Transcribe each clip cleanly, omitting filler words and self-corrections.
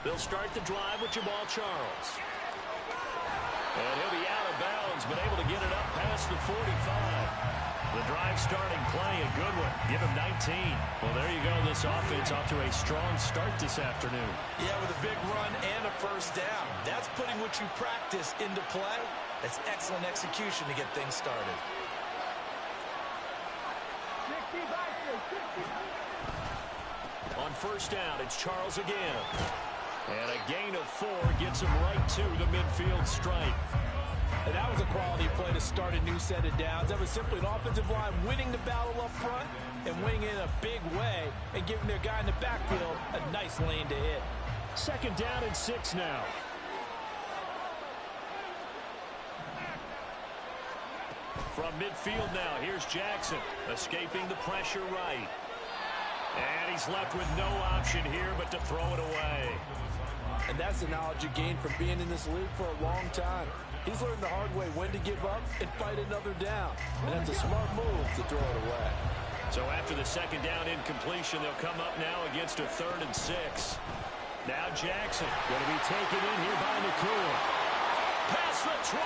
They'll start the drive with Jamal Charles. And he'll be out of bounds, but able to get it up past the 45. The drive starting play, a good one. Give him 19. Well, there you go. This offense off to a strong start this afternoon. Yeah, with a big run and a first down. That's putting what you practice into play. That's excellent execution to get things started. On first down, it's Charles again. And a gain of 4 gets him right to the midfield stripe. And that was a quality play to start a new set of downs. That was simply an offensive line winning the battle up front and winning it in a big way and giving their guy in the backfield a nice lane to hit. Second down and 6 now. From midfield now, here's Jackson, escaping the pressure right. And he's left with no option here but to throw it away. And that's the knowledge you gain from being in this league for a long time. He's learned the hard way when to give up and fight another down. And that's a smart move to throw it away. So after the second down incompletion, they'll come up now against a 3rd and 6. Now Jackson going to be taken in here by McCool. Past the 20.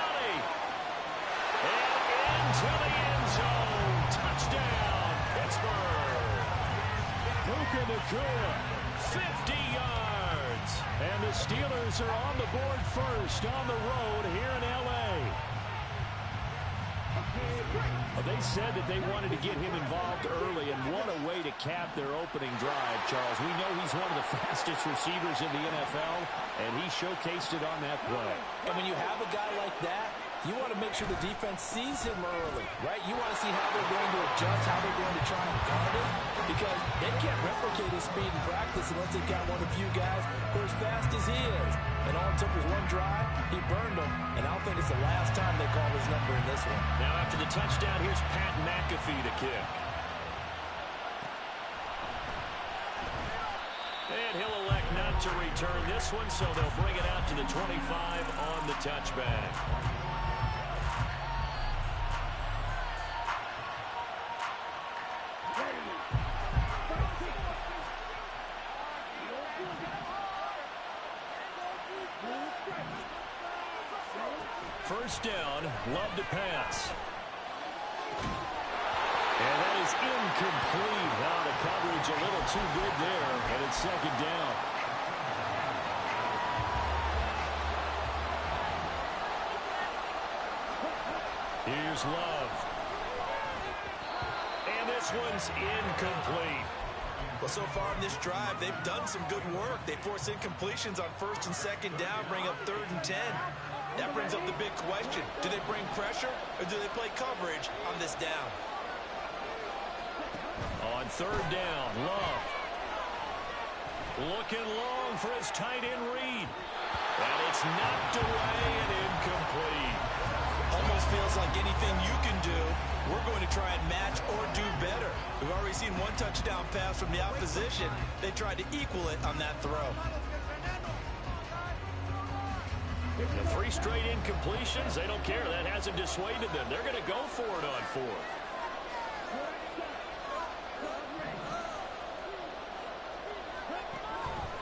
And into the end zone. Touchdown, Pittsburgh. Puka Nacua, 50 yards. And the Steelers are on the board first on the road here in L.A. Well, they said that they wanted to get him involved early, and what a way to cap their opening drive, Charles. We know he's one of the fastest receivers in the NFL, and he showcased it on that play. And when you have a guy like that, you want to make sure the defense sees him early, right? You want to see how they're going to adjust, how they're going to try and guard him, because they can't replicate his speed in practice unless they've got one of the few guys who are as fast as he is. And all it took was one drive, he burned them, and I don't think it's the last time they call his number in this one. Now after the touchdown, here's Pat McAfee to kick. And he'll elect not to return this one, so they'll bring it out to the 25 on the touchback. First down, Love to pass. And that is incomplete. Now the coverage a little too good there, and it's second down. Here's Love. And this one's incomplete. Well, so far in this drive, they've done some good work. They force incompletions on first and second down, bring up 3rd and 10. That brings up the big question. Do they bring pressure or do they play coverage on this down? On 3rd down, Love. Looking long for his tight end Reed. And it's knocked away and incomplete. Almost feels like anything you can do, we're going to try and match or do better. We've already seen one touchdown pass from the opposition. They tried to equal it on that throw. The 3 straight incompletions, they don't care. That hasn't dissuaded them. They're going to go for it on 4th.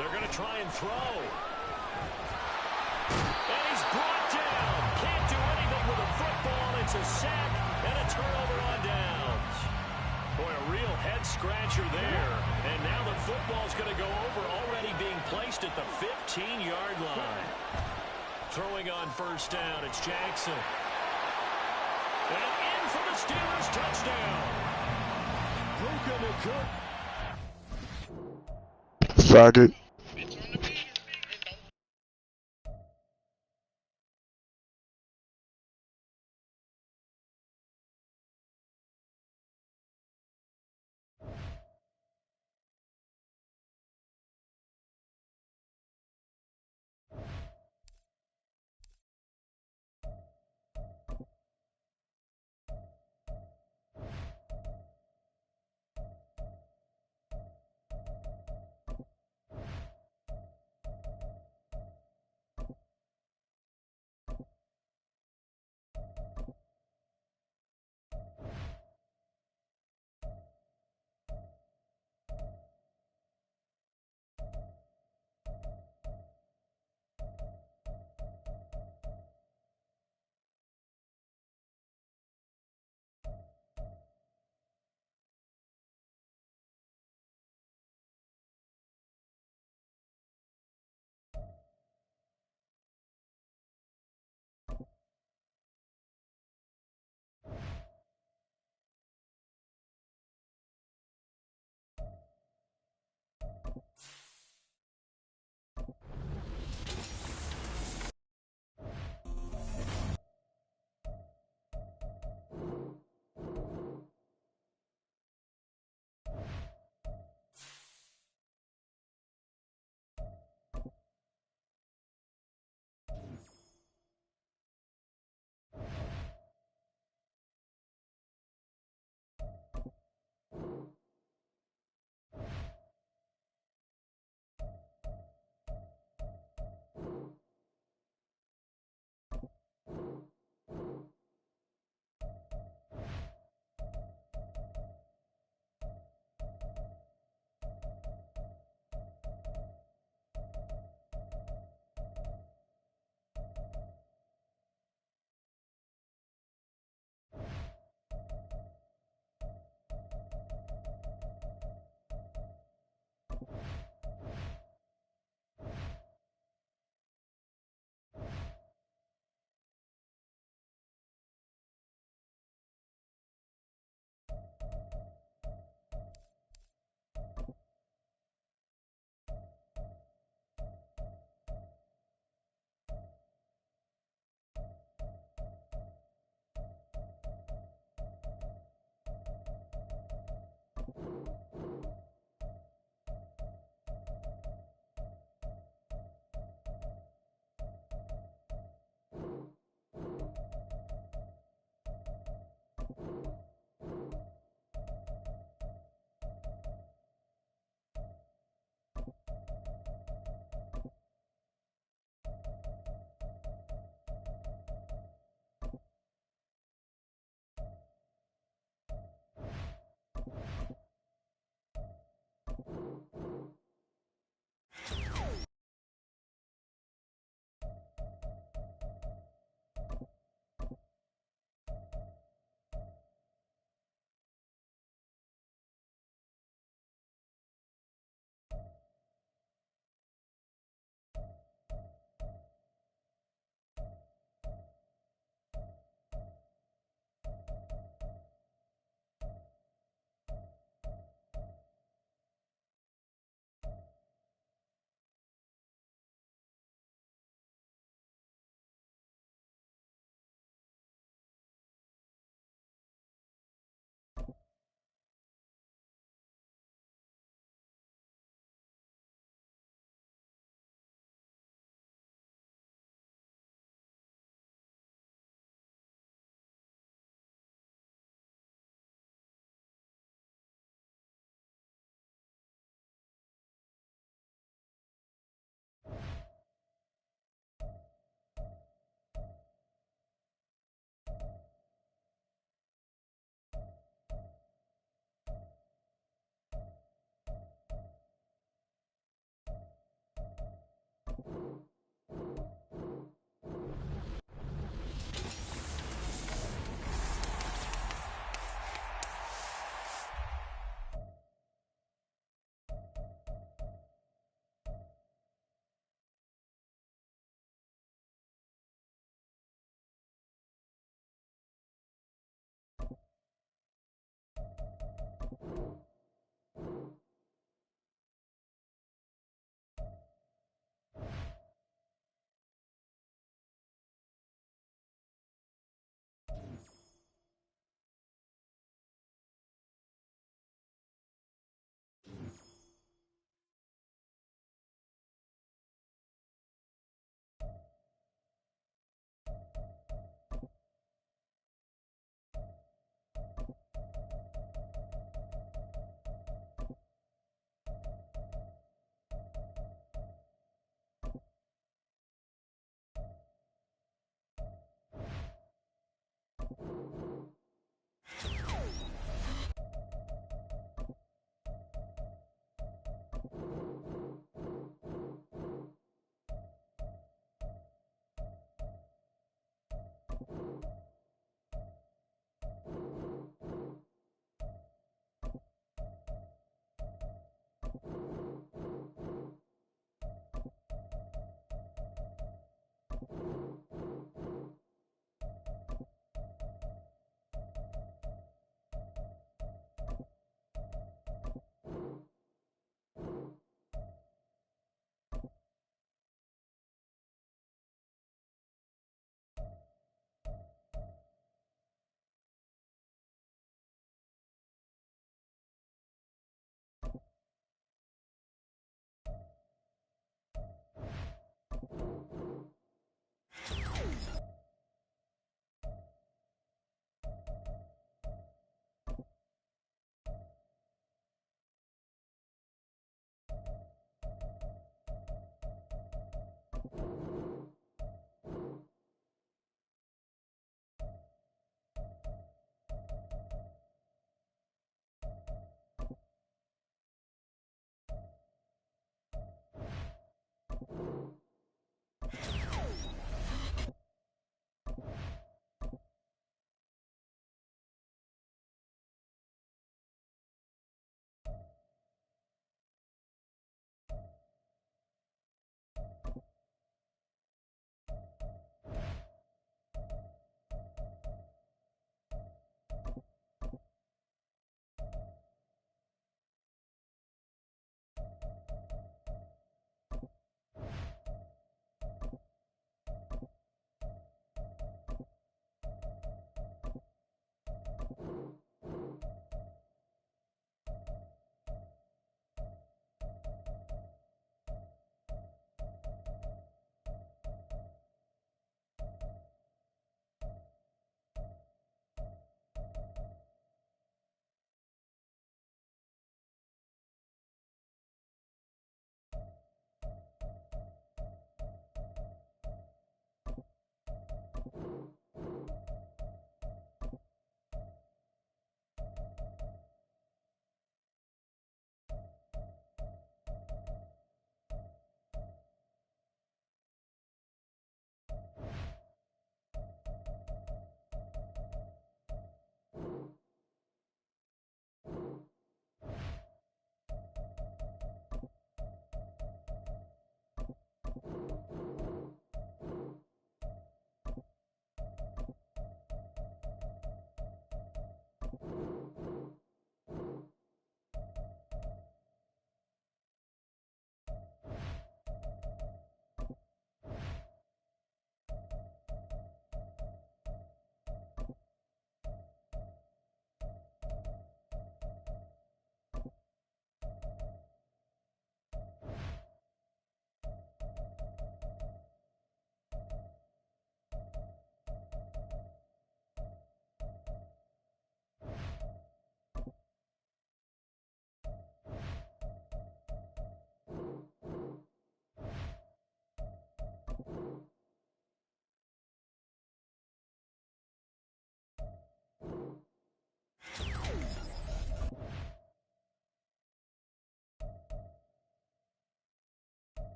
They're going to try and throw. And he's brought down. Can't do anything with a football. It's a sack and a turnover on downs. Boy, a real head-scratcher there. And now the football's going to go over, already being placed at the 15-yard line. Throwing on first down, it's Jackson. And in for the Steelers touchdown. Puka Nacua. Faggot.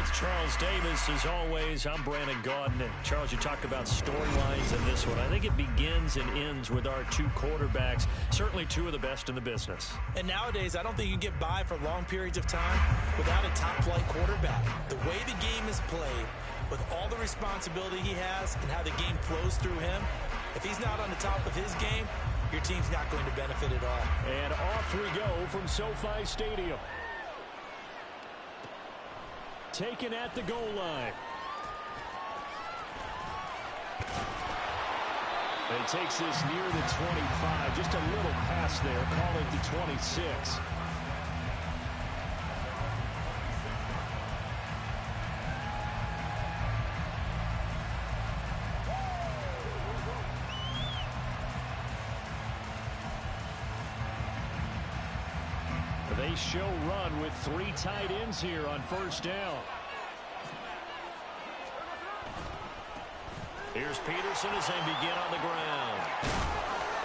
With Charles Davis, as always, I'm Brandon Gaudin. And Charles, you talk about storylines in this one. I think it begins and ends with our two quarterbacks, certainly two of the best in the business. And nowadays, I don't think you can get by for long periods of time without a top-flight quarterback. The way the game is played, with all the responsibility he has and how the game flows through him, if he's not on the top of his game, your team's not going to benefit at all. And off we go from SoFi Stadium. Taken at the goal line. And he takes this near the 25. Just a little pass there. Call it the 26. They show run with three tight ends here on first down. Here's Peterson as they begin on the ground.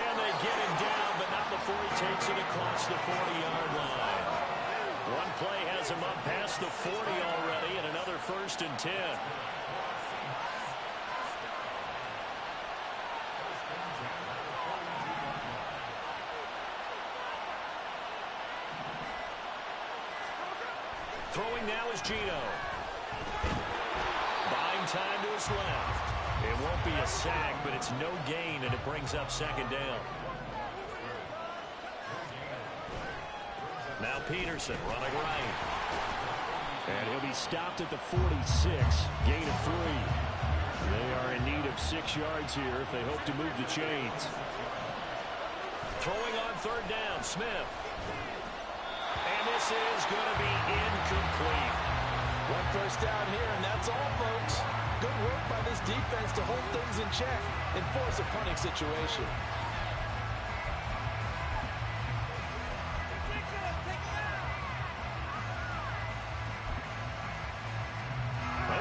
And they get him down, but not before he takes it across the 40-yard line. One play has him up past the 40 already, and another 1st and 10. Throwing now is Gino. Buying time to his left. It won't be a sack, but it's no gain, and it brings up 2nd down. Now Peterson running right. And he'll be stopped at the 46. Gain of 3. They are in need of 6 yards here if they hope to move the chains. Throwing on 3rd down, Smith. And this is going to be incomplete. 1 first down here, and that's all, folks. Good work by this defense to hold things in check and force a punting situation.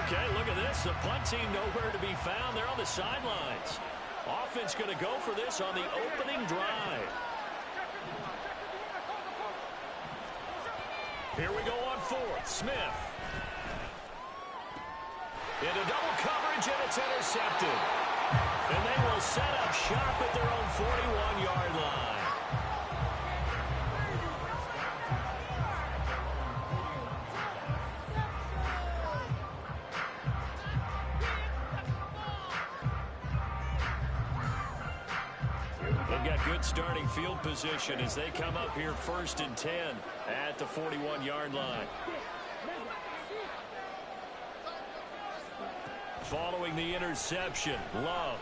Okay, look at this. The punt team nowhere to be found. They're on the sidelines. Offense going to go for this on the opening drive. Here we go on 4th. Smith. Into double coverage, and it's intercepted. And they will set up shop at their own 41-yard line. They've got good starting field position as they come up here 1st and 10 at the 41-yard line. Following the interception, Love.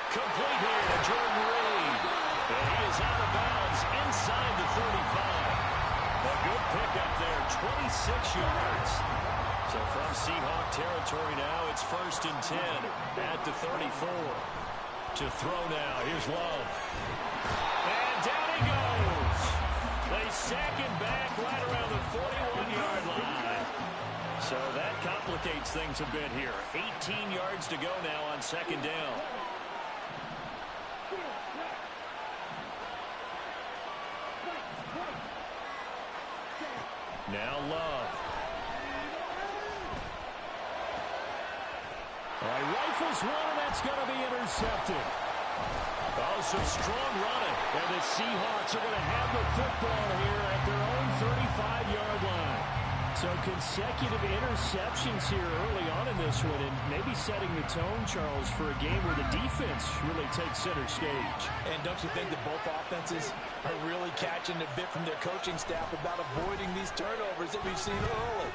Complete here to Jordan Reed. And he is out of bounds inside the 35. A good pickup there, 26 yards. So from Seahawk territory now, it's 1st and 10 at the 34. To throw now, here's Love. And down he goes. They sack him back right around the 41-yard line. So that complicates things a bit here. 18 yards to go now on 2nd down. Now Love. All right, rifles one, and that's going to be intercepted. Oh, some strong running. And the Seahawks are going to have the football here at their own 35-yard line. So consecutive interceptions here early on in this one, and maybe setting the tone, Charles, for a game where the defense really takes center stage. And don't you think that both offenses are really catching a bit from their coaching staff about avoiding these turnovers that we've seen early?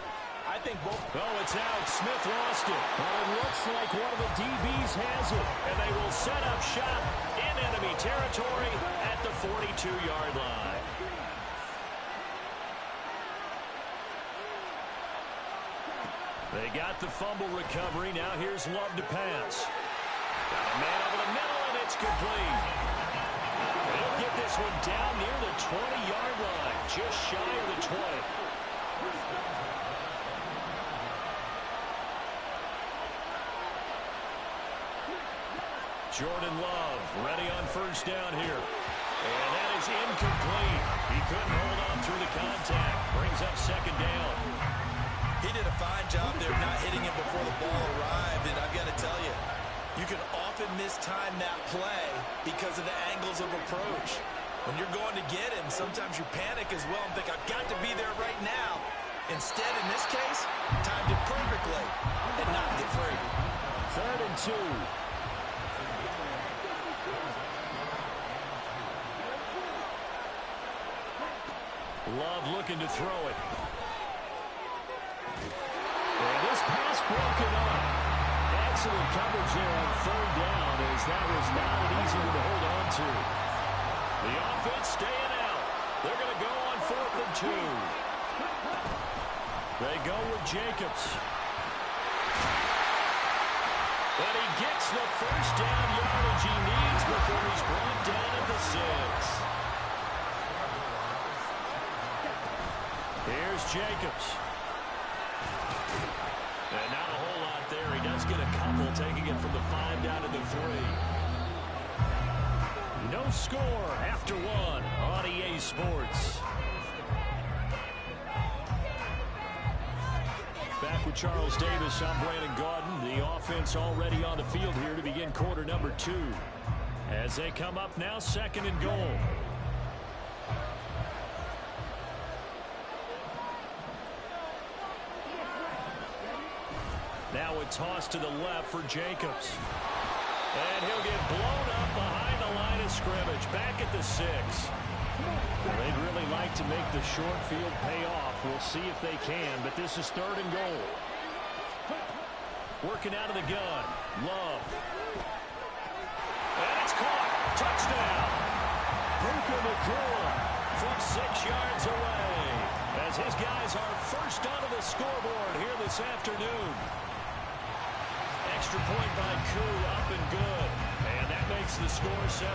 I think both. Oh, it's out. Smith lost it. Well, it looks like one of the DBs has it. And they will set up shop in enemy territory at the 42-yard line. They got the fumble recovery. Now here's Love to pass. Got a man over the middle, and it's complete. They'll get this one down near the 20-yard line, just shy of the 20. Jordan Love ready on 1st down here. And that is incomplete. He couldn't hold on through the contact. Brings up 2nd a fine job there of not hitting him before the ball arrived. And I've got to tell you, you can often mistime that play because of the angles of approach. When you're going to get him, sometimes you panic as well and think, I've got to be there right now. Instead, in this case, timed it perfectly and knocked it free. 3rd and 2. Love looking to throw it. And this pass broken up. Excellent coverage there on 3rd down, as that was not an easy one to hold on to. The offense staying out. They're going to go on 4th and 2. They go with Jacobs. And he gets the first down yardage he needs before he's brought down at the 6. Here's Jacobs. And not a whole lot there. He does get a couple, taking it from the 5 down to the 3. No score after 1 on EA Sports. Back with Charles Davis, I'm Brandon Gaudin. The offense already on the field here to begin quarter number 2. As they come up now, 2nd and goal. Now a toss to the left for Jacobs. And he'll get blown up behind the line of scrimmage. Back at the 6. Well, they'd really like to make the short field pay off. We'll see if they can, but this is 3rd and goal. Working out of the gun. Love. And it's caught. Touchdown. Puka Nacua from 6 yards away. As his guys are first onto the scoreboard here this afternoon. Extra point by Koo, up and good. And that makes the score 7-0.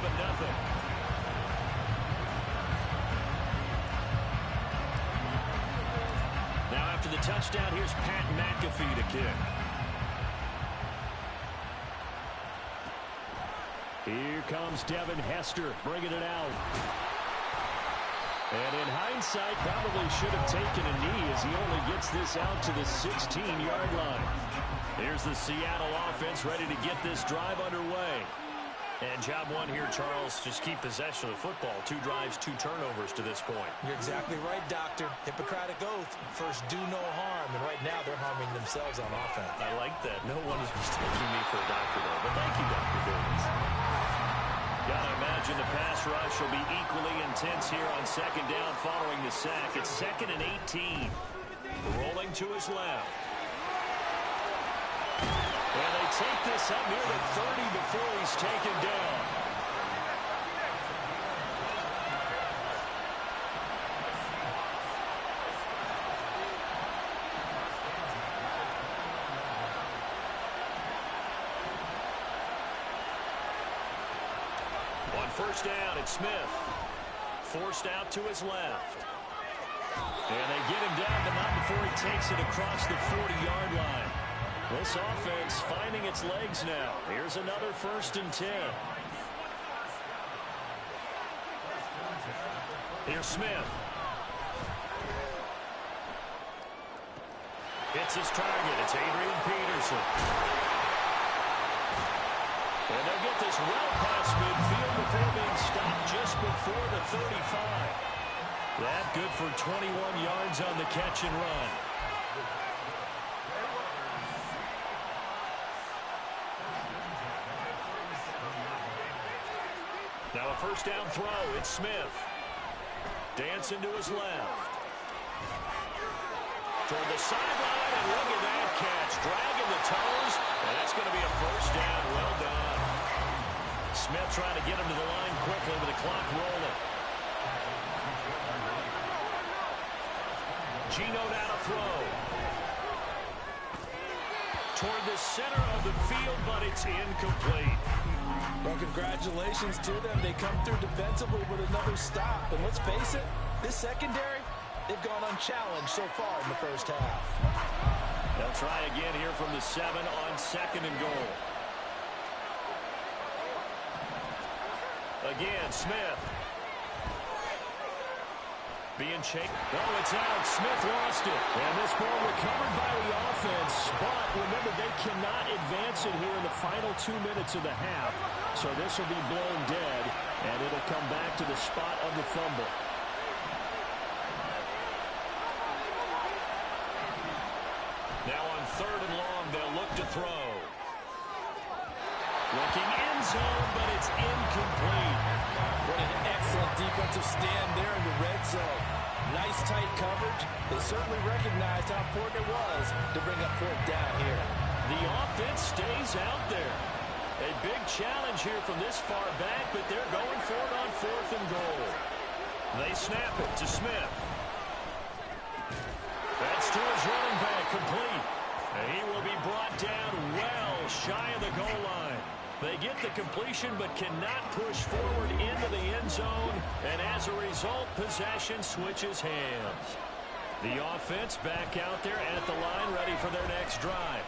Now after the touchdown, here's Pat McAfee to kick. Here comes Devin Hester bringing it out. And in hindsight, probably should have taken a knee as he only gets this out to the 16-yard line. Here's the Seattle offense ready to get this drive underway. And job 1 here, Charles, just keep possession of the football. 2 drives, 2 turnovers to this point. You're exactly right, Doctor. Hippocratic oath. First, do no harm. And right now, they're harming themselves on offense. I like that. No one is mistaking me for a doctor, though. But thank you, Dr. Davis. Gotta imagine the pass rush will be equally intense here on 2nd down following the sack. It's 2nd and 18. Rolling to his left. And they take this up near the 30 before he's taken down. On 1st down, it's Smith. Forced out to his left. And they get him down, but not before he takes it across the 40-yard line. This offense finding its legs now. Here's another 1st and 10. Here's Smith. It's his target. It's Adrian Peterson. And they'll get this well past midfield before being stopped just before the 35. That good for 21 yards on the catch and run. Now a 1st down throw. It's Smith. Dancing to his left. Toward the sideline, and look at that catch. Dragging the toes, and that's going to be a 1st down. Well done. Smith trying to get him to the line quickly with the clock rolling. Gino now to throw. Toward the center of the field, but it's incomplete. Well, congratulations to them. They come through defensively with another stop. And let's face it, this secondary, they've gone unchallenged so far in the 1st half. They'll try again here from the 7 on 2nd and goal. Again, Smith. Being chased. Oh, it's out. Smith lost it. And this ball recovered by the offense. But remember, they cannot advance it here in the final 2 minutes of the half. So this will be blown dead, and it'll come back to the spot of the fumble. Now on 3rd and long, they'll look to throw. Looking end zone, but it's incomplete. What an excellent defensive stand there in the red zone. Nice tight coverage. They certainly recognized how important it was to bring up 4th down here. The offense stays out there. A big challenge here from this far back, but they're going for it on 4th and goal. They snap it to Smith. That's to his running back, complete. And he will be brought down well shy of the goal line. They get the completion but cannot push forward into the end zone, and as a result, possession switches hands. The offense back out there at the line, ready for their next drive.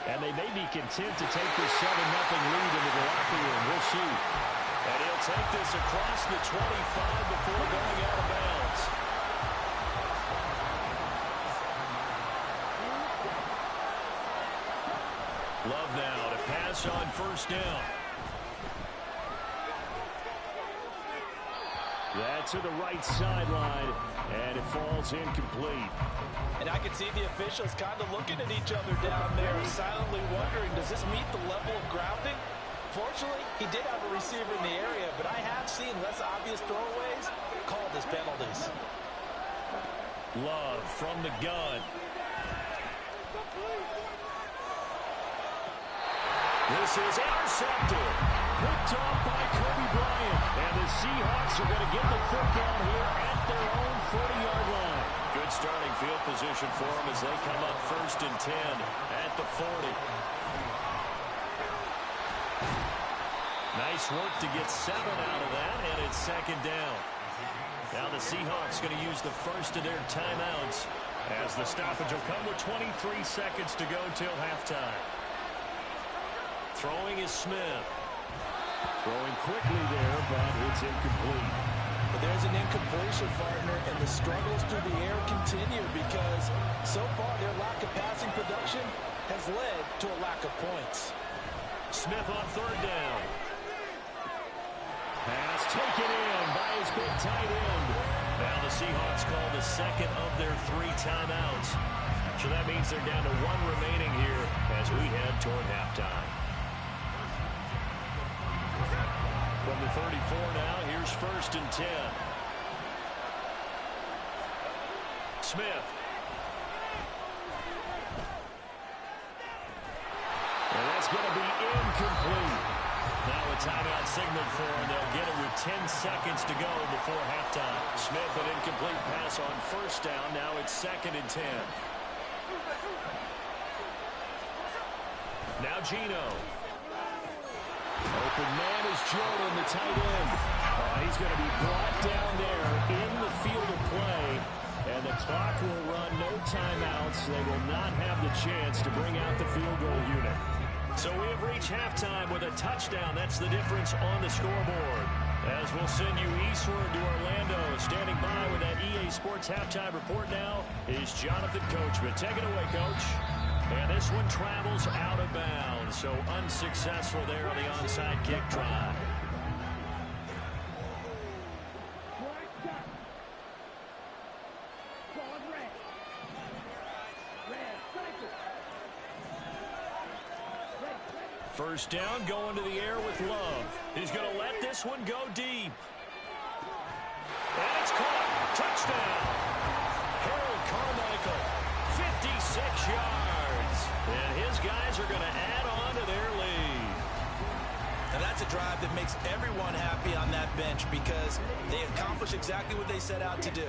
And they may be content to take this 7-0 lead into the locker room. We'll see. And he'll take this across the 25 before going out of bounds. Love now to pass on 1st down. That's to the right sideline, and it falls incomplete. And I can see the officials kind of looking at each other down there, silently wondering, does this meet the level of grounding? Fortunately, he did have a receiver in the area, but I have seen less obvious throwaways called as penalties. Love from the gun. This is intercepted. Picked off by Kobe Bryant. And the Seahawks are going to get the football here at their own 40-yard line. Good starting field position for them as they come up 1st and 10 at the 40. Nice work to get 7 out of that, and it's 2nd down. Now the Seahawks going to use the first of their timeouts as the stoppage will come with 23 seconds to go till halftime. Throwing is Smith. Throwing quickly there, but it's incomplete. But there's an incompletion, partner, and the struggles through the air continue because so far their lack of passing production has led to a lack of points. Smith on 3rd down. Pass taken in by his big tight end. Now the Seahawks call the 2nd of their 3 timeouts. So that means they're down to 1 remaining here as we head toward halftime. From the 34 now, here's 1st and 10. Smith. And that's going to be incomplete. Now a timeout signaled for, and they'll get it with 10 seconds to go before halftime. Smith, an incomplete pass on 1st down. Now it's 2nd and 10. Now Geno. Open man is Jordan, the tight end. He's going to be brought down there in the field of play. And the clock will run, no timeouts. They will not have the chance to bring out the field goal unit. So we have reached halftime with a touchdown. That's the difference on the scoreboard. As we'll send you eastward to Orlando. Standing by with that EA Sports halftime report now is Jonathan Coachman. Take it away, Coach. And this one travels out of bounds. So unsuccessful there on the onside kick try. First down, going to the air with Love. He's going to let this one go deep. And it's caught. Touchdown. Harold Carmichael, 56 yards. And his guys are going to add on to their lead. And that's a drive that makes everyone happy on that bench because they accomplish exactly what they set out to do.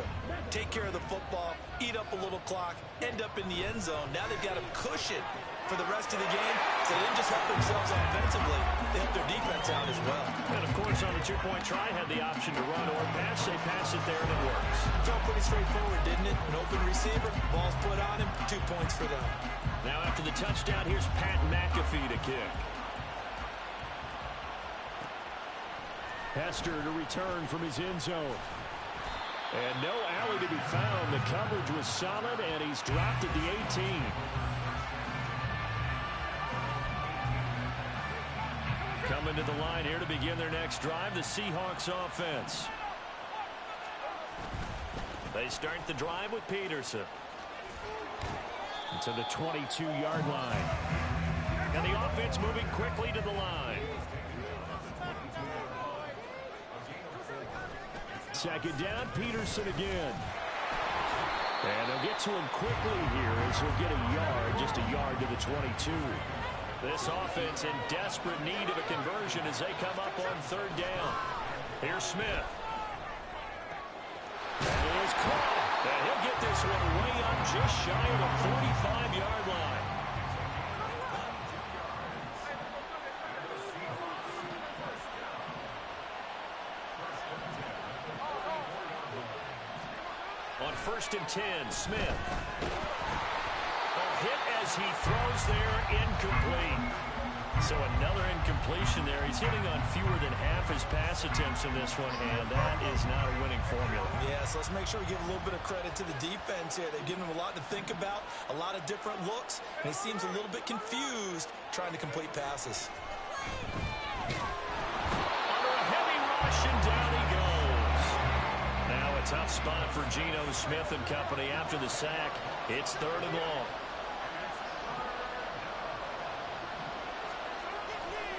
Take care of the football, eat up a little clock, end up in the end zone. Now they've got a cushion for the rest of the game, so they didn't just help themselves offensively, they helped their defense out as well. And, of course, on the two-point try, had the option to run or pass. They pass it there, and it works. Felt pretty straightforward, didn't it? An open receiver, ball's put on him, 2 points for them. Now, after the touchdown, here's Pat McAfee to kick. Hester to return from his end zone. And no alley to be found. The coverage was solid, and he's dropped at the 18. Coming to the line here to begin their next drive, the Seahawks offense. They start the drive with Peterson. To the 22-yard line. And the offense moving quickly to the line. Second down, Peterson again. And they'll get to him quickly here as he'll get a yard, just a yard to the 22. This offense in desperate need of a conversion as they come up on third down. Here's Smith. And it is caught. And he'll get this one way up just shy of the 45-yard line. On 1st and 10, Smith. A hit as he throws there, incomplete. So another incompletion there. He's hitting on fewer than half his pass attempts in this one, and that is not a winning formula. Yeah, so let's make sure we give a little bit of credit to the defense here. They've given him a lot to think about, a lot of different looks, and he seems a little bit confused trying to complete passes. Under a heavy rush, and down he goes. Now a tough spot for Geno Smith and company after the sack. It's 3rd and long.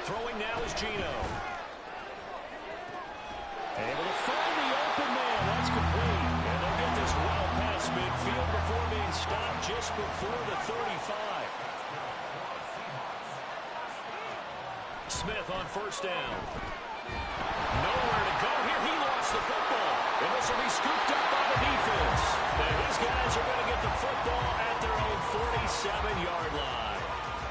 Throwing now is Geno. Able to find the open man. That's complete. And they'll get this well past midfield before being stopped just before the 35. Smith on 1st down. Nowhere to go here. He lost the football. And this will be scooped up by the defense. And his guys are going to get the football at their own 47-yard line.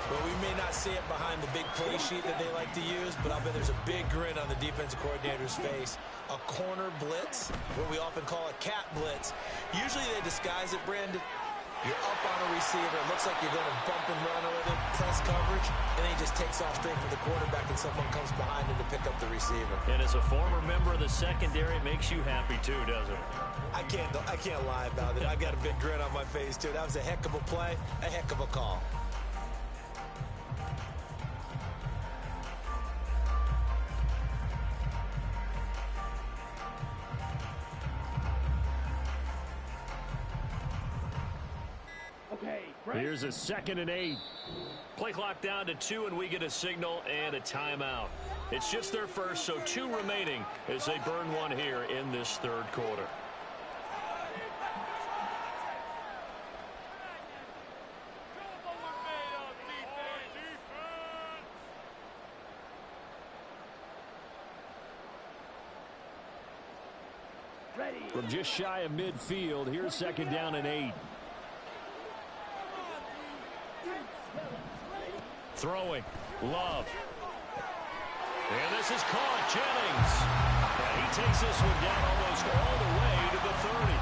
Well, we may not see it behind the big play sheet that they like to use, but I'll bet there's a big grin on the defensive coordinator's face. A corner blitz, what we often call a cat blitz. Usually they disguise it, Brandon. You're up on a receiver. It looks like you're going to bump and run with it, press coverage, and then he just takes off straight for the quarterback, and someone comes behind him to pick up the receiver. And as a former member of the secondary, it makes you happy too, doesn't it? I can't lie about it. I've got a big grin on my face, too. That was a heck of a play, a heck of a call. Here's a 2nd and 8. Play clock down to 2, and we get a signal and a timeout. It's just their first, so 2 remaining as they burn one here in this 3rd quarter. From just shy of midfield, here's 2nd down and 8. Throwing. Love. And this is caught. Jennings. And he takes this one down almost all the way to the 30.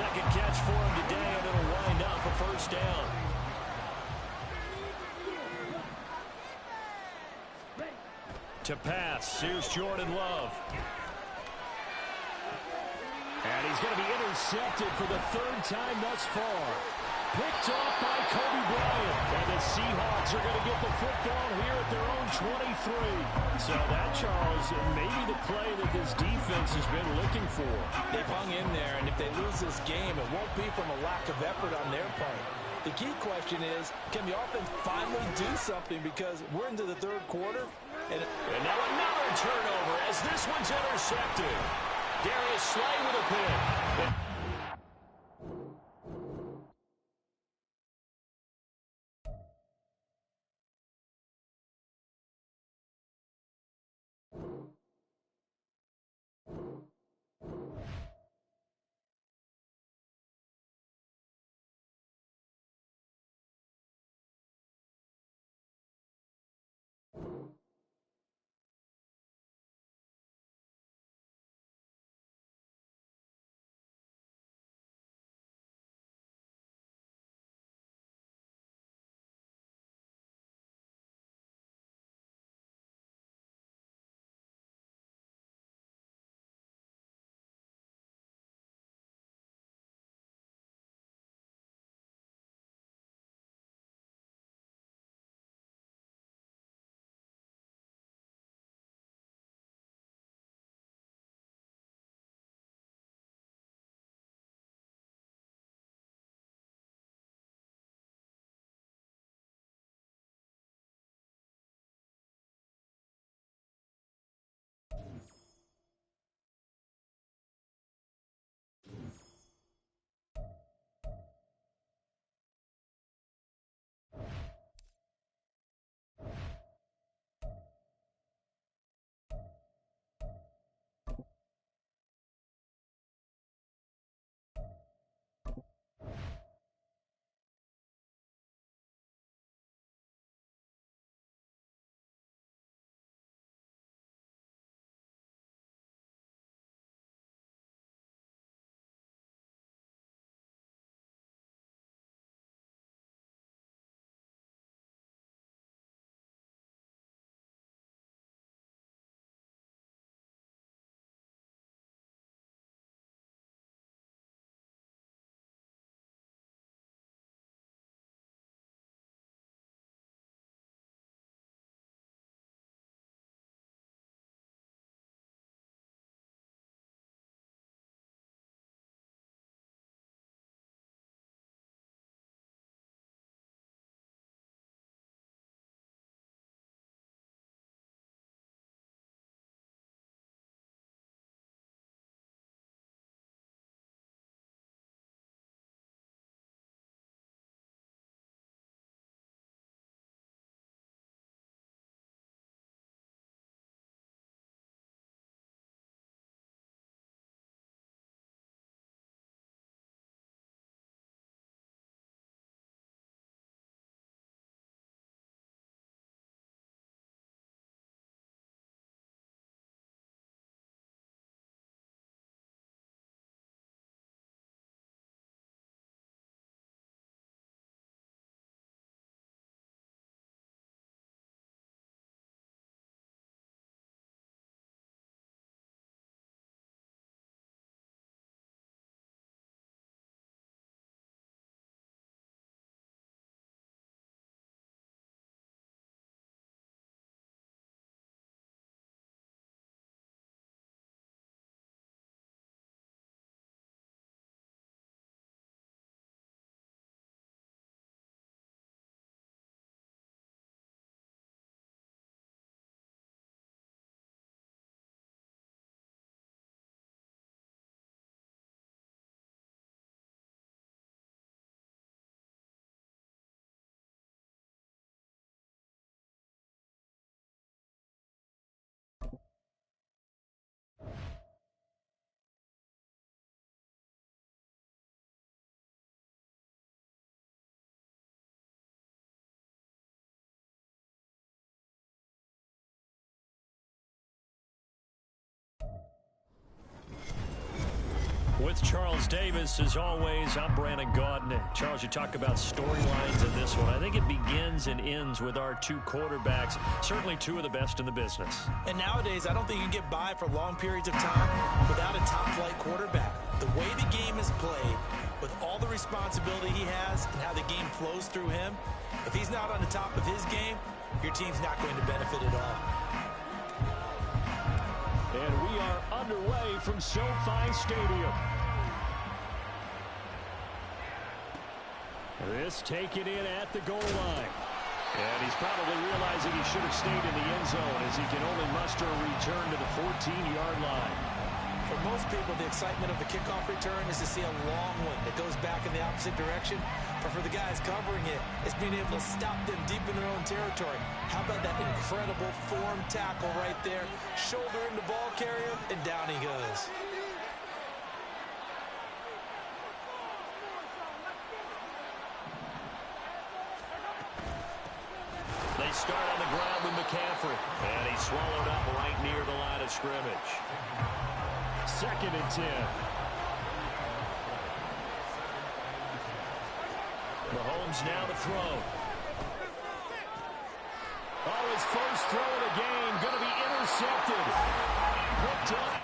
2nd catch for him today, and it'll wind up a 1st down. To pass. Here's Jordan Love. And he's going to be intercepted for the 3rd time thus far. Picked off by Kobe Bryant. And the Seahawks are going to get the football here at their own 23. So that, Charles, may be the play that this defense has been looking for. They've hung in there, and if they lose this game, it won't be from a lack of effort on their part. The key question is, can the offense finally do something? Because we're into the 3rd quarter. And now another turnover as this one's intercepted. Darius Slay with a pick. with Charles Davis. As always, I'm Brandon Gaudin. Charles, you talk about storylines in this one. I think it begins and ends with our two quarterbacks, certainly two of the best in the business. And nowadays, I don't think you can get by for long periods of time without a top-flight quarterback. The way the game is played, with all the responsibility he has and how the game flows through him, if he's not on the top of his game, your team's not going to benefit at all. And we are underway from SoFi Stadium. This taken in at the goal line. And he's probably realizing he should have stayed in the end zone as he can only muster a return to the 14-yard line. For most people, the excitement of the kickoff return is to see a long one that goes back in the opposite direction. But for the guys covering it, it's being able to stop them deep in their own territory. How about that incredible form tackle right there? Shoulder in the ball carrier, and down he goes. They start on the ground with McCaffrey. And he's swallowed up right near the line of scrimmage. 2nd and 10. Mahomes now to throw. Oh, his first throw of the game going to be intercepted. Picked up.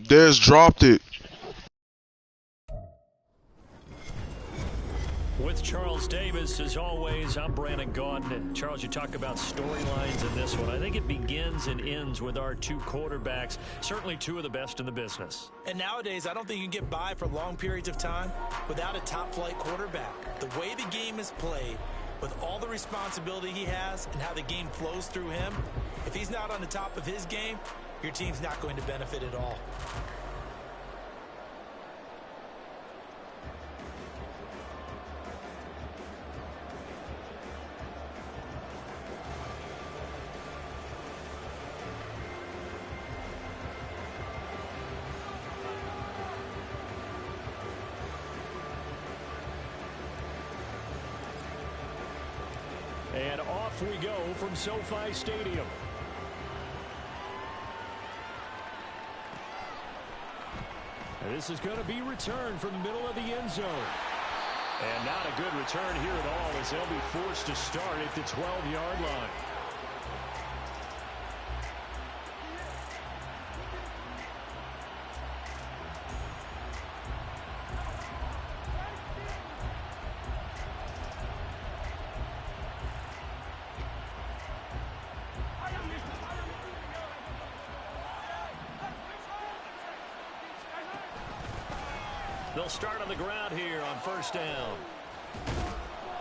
Dez dropped it. With Charles Davis, as always, I'm Brandon Gaudin. Charles, you talk about storylines in this one. I think it begins and ends with our two quarterbacks, certainly two of the best in the business. And nowadays, I don't think you can get by for long periods of time without a top-flight quarterback. The way the game is played, with all the responsibility he has and how the game flows through him, if he's not on the top of his game, your team's not going to benefit at all. And off we go from SoFi Stadium. And this is going to be returned from the middle of the end zone. And not a good return here at all, as they'll be forced to start at the 12-yard line. They'll start on the ground here on first down.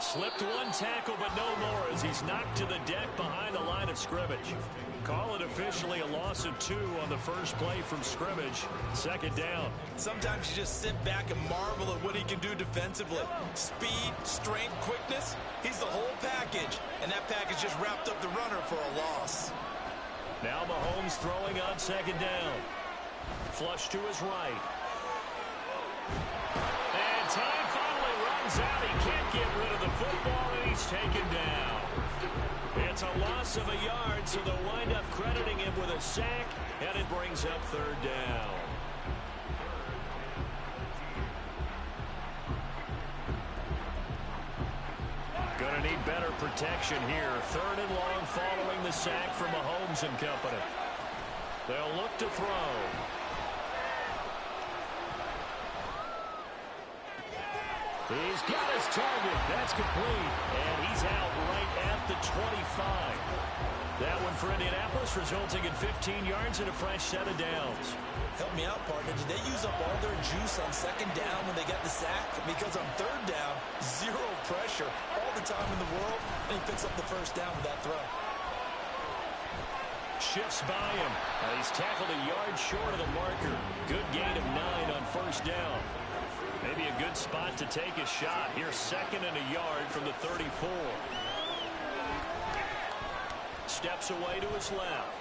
Slipped one tackle, but no more, as he's knocked to the deck behind the line of scrimmage. Call it officially a loss of 2 on the first play from scrimmage. Second down. Sometimes you just sit back and marvel at what he can do defensively. Speed, strength, quickness, he's the whole package. And that package just wrapped up the runner for a loss. Now Mahomes throwing on second down. Flush to his right. And time finally runs out. He can't get rid of the football, and he's taken down. It's a loss of a yard, so they'll wind up crediting him with a sack, and it brings up third down. Going to need better protection here. Third and long following the sack from Mahomes and company. They'll look to throw. He's got his target. That's complete. And he's out right at the 25. That one for Indianapolis, resulting in 15 yards and a fresh set of downs. Help me out, partner. Did they use up all their juice on second down when they got the sack? Because on third down, zero pressure, all the time in the world, and he picks up the first down with that throw. Shifts by him. He's tackled a yard short of the marker. Good gain of 9 on first down. Maybe a good spot to take a shot. Here's second and a yard from the 34. Steps away to his left.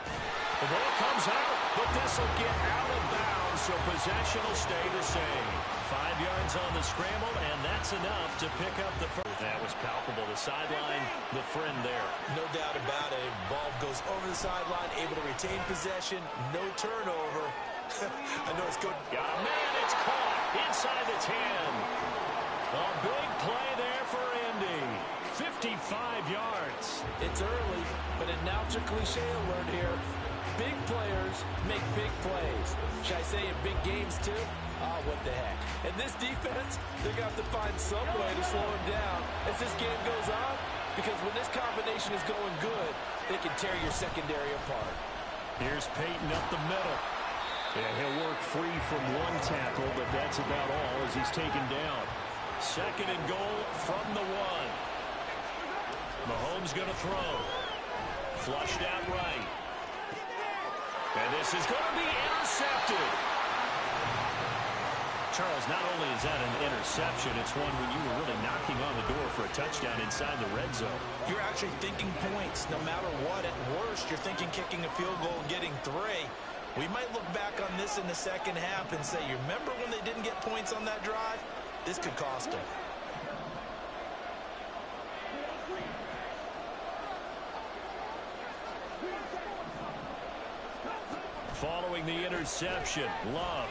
The ball comes out, but this will get out of bounds, so possession will stay the same. 5 yards on the scramble, and that's enough to pick up the first. That was palpable. The sideline, the friend there. No doubt about it. Ball goes over the sideline, able to retain possession, no turnover. I know it's good. Oh, man, it's caught inside the 10. A big play there for Indy. 55 yards. It's early, but announcer cliche alert here. Big players make big plays. Should I say in big games too? Oh, what the heck. And this defense, they're going to have to find some way to slow him down as this game goes on, because when this combination is going good, they can tear your secondary apart. Here's Peyton up the middle. Yeah, he'll work free from one tackle, but that's about all as he's taken down. Second and goal from the 1. Mahomes going to throw. Flushed out right. And this is going to be intercepted. Charles, not only is that an interception, it's one when you were really knocking on the door for a touchdown inside the red zone. You're actually thinking points no matter what. At worst, you're thinking kicking a field goal and getting 3. We might look back on this in the second half and say, you remember when they didn't get points on that drive? This could cost them. Following the interception, Love.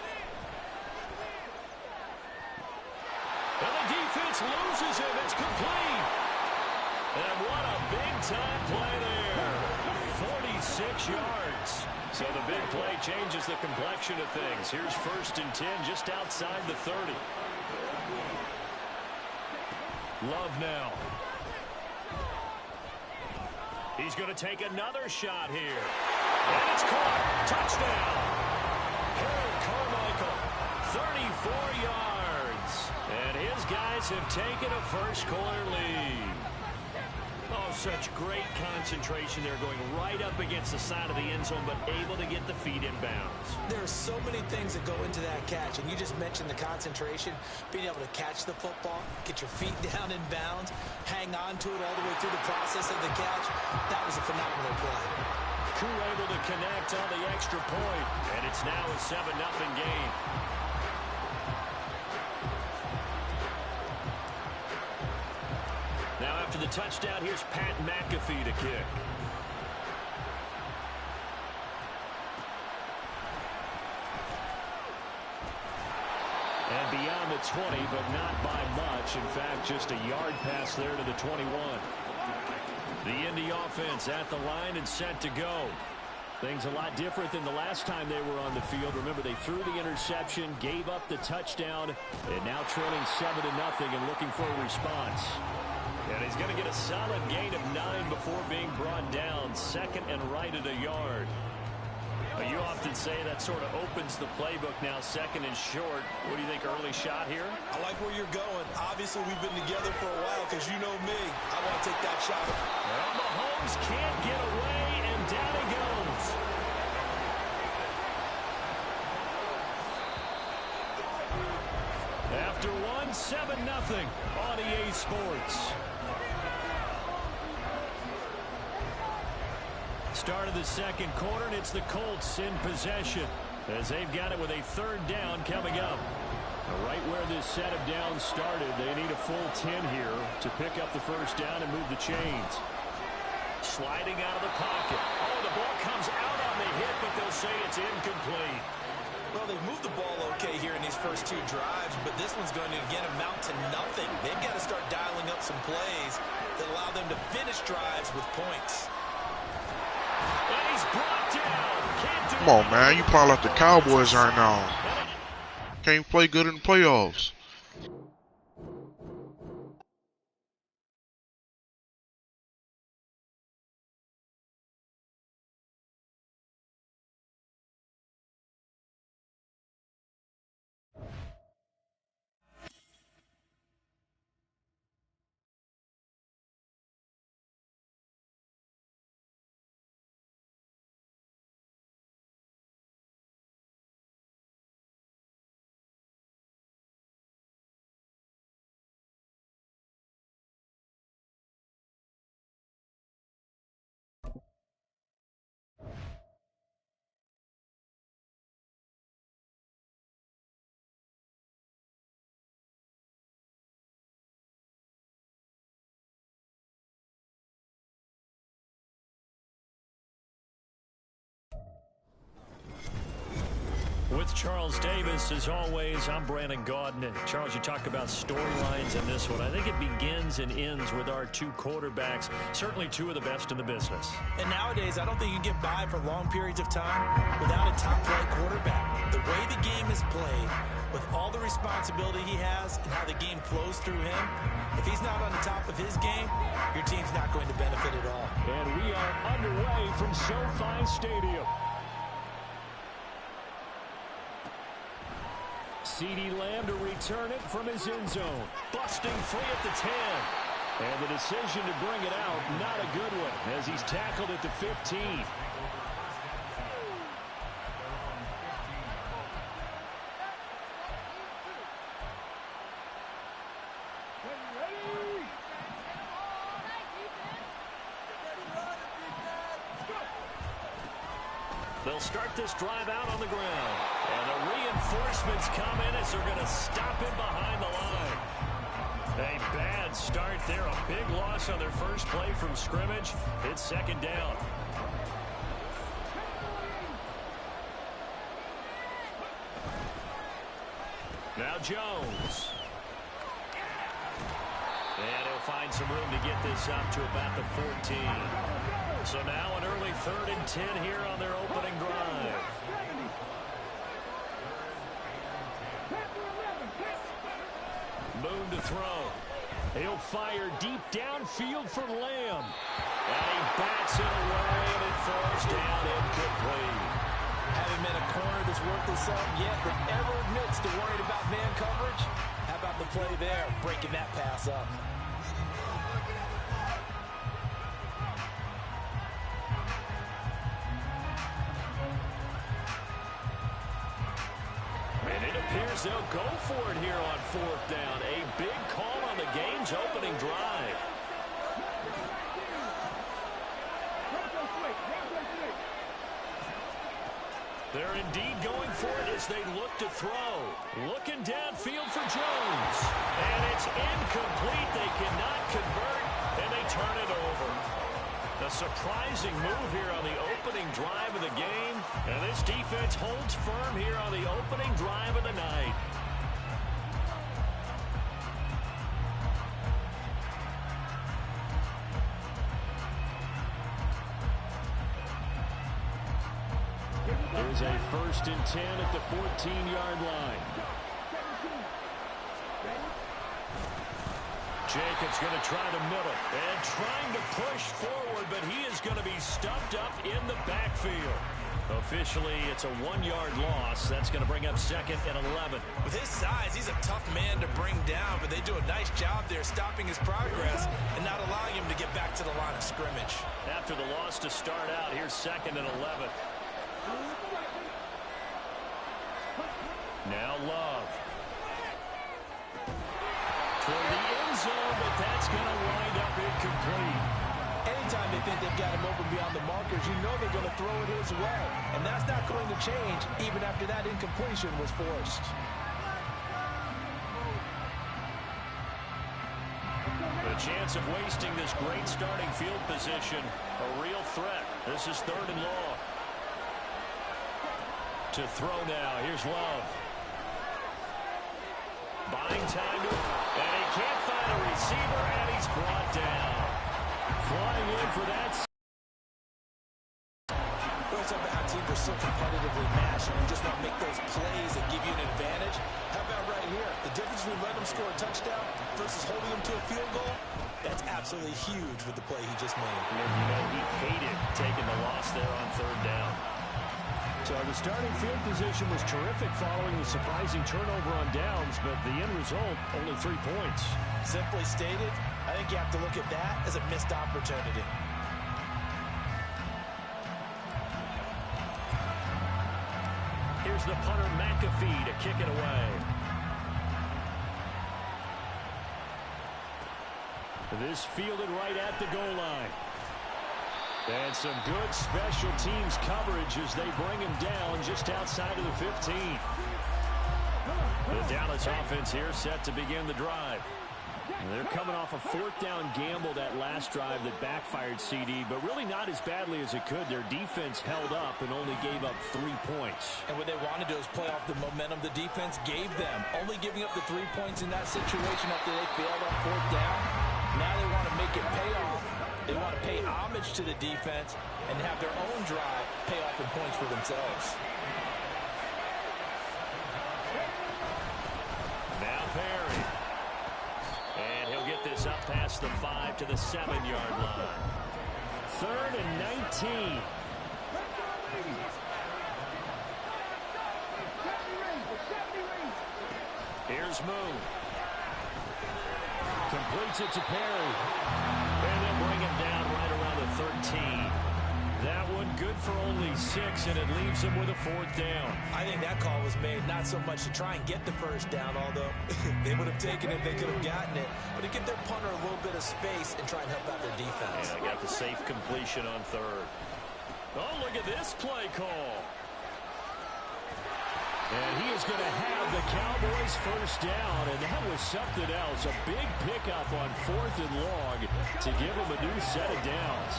And the defense loses him. It's complete. And what a big-time play there. 46 yards. So the big play changes the complexion of things. Here's 1st and 10 just outside the 30. Love now. He's going to take another shot here. And it's caught. Touchdown. Harold Carmichael, 34 yards. And his guys have taken a first-quarter lead. Oh, such great concentration there, going right up against the side of the end zone, but able to get the feet in bounds. There are so many things that go into that catch, and you just mentioned the concentration, being able to catch the football, get your feet down in bounds, hang on to it all the way through the process of the catch. That was a phenomenal play. Crew able to connect on the extra point, and it's now a 7-0 game. Now after the touchdown, here's Pat McAfee to kick. And beyond the 20, but not by much. In fact, just a yard pass there to the 21. The Indy offense at the line and set to go. Things a lot different than the last time they were on the field. Remember, they threw the interception, gave up the touchdown, and now trailing 7-0 and looking for a response. And he's going to get a solid gain of 9 before being brought down. 2nd and right at a yard. You often say that sort of opens the playbook now, 2nd and short. What do you think, early shot here? I like where you're going. Obviously, we've been together for a while because you know me. I want to take that shot. Well, Mahomes can't get away, and down he goes. After one, 7-0 on EA Sports. Start of the 2nd quarter, and it's the Colts in possession as they've got it with a 3rd down coming up. Right where this set of downs started, they need a full 10 here to pick up the 1st down and move the chains. Sliding out of the pocket. Oh, the ball comes out on the hit, but they'll say it's incomplete. Well, they've moved the ball okay here in these first 2 drives, but this one's going to, again, amount to nothing. They've got to start dialing up some plays that allow them to finish drives with points. And he's brought down. Come on, man. You play like the Cowboys right now. Can't play good in the playoffs. With Charles Davis, as always, I'm Brandon Gaudin. Charles, you talk about storylines in this one. I think it begins and ends with our 2 quarterbacks, certainly 2 of the best in the business. And nowadays, I don't think you get by for long periods of time without a top-flight quarterback. The way the game is played, with all the responsibility he has and how the game flows through him, if he's not on the top of his game, your team's not going to benefit at all. And we are underway from SoFi Stadium. CeeDee Lamb to return it from his end zone. Busting free at the 10. And the decision to bring it out, not a good one, as he's tackled at the 15. They'll start this drive out on the ground. And the reinforcements come in as they're going to stop him behind the line. A bad start there. A big loss on their first play from scrimmage. It's 2nd down. Now Jones. And he'll find some room to get this up to about the 14. So now an early 3rd and 10 here on their opening drive. Moon to throw. He'll fire deep downfield for Lamb. And he bats it away, and it falls down incomplete. Haven't been a corner that's worth the sum yet that ever admits to worrying about man coverage. How about the play there, breaking that pass up? And it appears they'll go for it here on 4th down. A big call on the game's opening drive. They're indeed going for it as they look to throw. Looking downfield for Jones. And it's incomplete. They cannot convert, and they turn it over. A surprising move here on the opening drive of the game. And this defense holds firm here on the opening drive of the night. There's a 1st and 10 at the 14-yard line. Jacobs going to try the middle and trying to push forward, but he is going to be stuffed up in the backfield. Officially, it's a 1-yard loss. That's going to bring up 2nd and 11. With his size, he's a tough man to bring down, but they do a nice job there stopping his progress and not allowing him to get back to the line of scrimmage. After the loss to start out, here's 2nd and 11. Now Love. Toward the end zone, but that's going to wind up incomplete. Anytime they think they've got him open beyond the markers, you know they're going to throw it his way. And that's not going to change even after that incompletion was forced. The chance of wasting this great starting field position, a real threat. This is 3rd and long. To throw now, here's Love. Buying time to and he can't find a receiver, and he's brought down. Flying in for that. Well, it's about how teams are so competitively matched, and you just want to make those plays that give you an advantage. How about right here? The difference between letting them score a touchdown versus holding them to a field goal, that's absolutely huge with the play he just made. And you know he hated taking the loss there on 3rd down. So the starting field position was terrific following the surprising turnover on downs, but the end result, only 3 points. Simply stated, I think you have to look at that as a missed opportunity. Here's the punter McAfee to kick it away. This fielded right at the goal line. And some good special teams coverage as they bring him down just outside of the 15. The Dallas offense here set to begin the drive. And they're coming off a 4th down gamble that last drive that backfired CD, but really not as badly as it could. Their defense held up and only gave up 3 points. And what they wanted to do is play off the momentum the defense gave them. Only giving up the 3 points in that situation after they failed on 4th down. Now they want to make it pay off. They want to pay homage to the defense and have their own drive pay off in points for themselves. Now Perry. And he'll get this up past the 5 to the 7-yard line. 3rd and 19. Here's Moon. Completes it to Perry. And they'll bring him down right around the 13. That one good for only 6, and it leaves him with a 4th down. I think that call was made not so much to try and get the 1st down, although they would have taken it if they could have gotten it, but to give their punter a little bit of space and try and help out their defense. Yeah, got the safe completion on 3rd. Oh, look at this play call. And he is going to have the Cowboys 1st down, and that was something else. A big pickup on 4th and long to give him a new set of downs.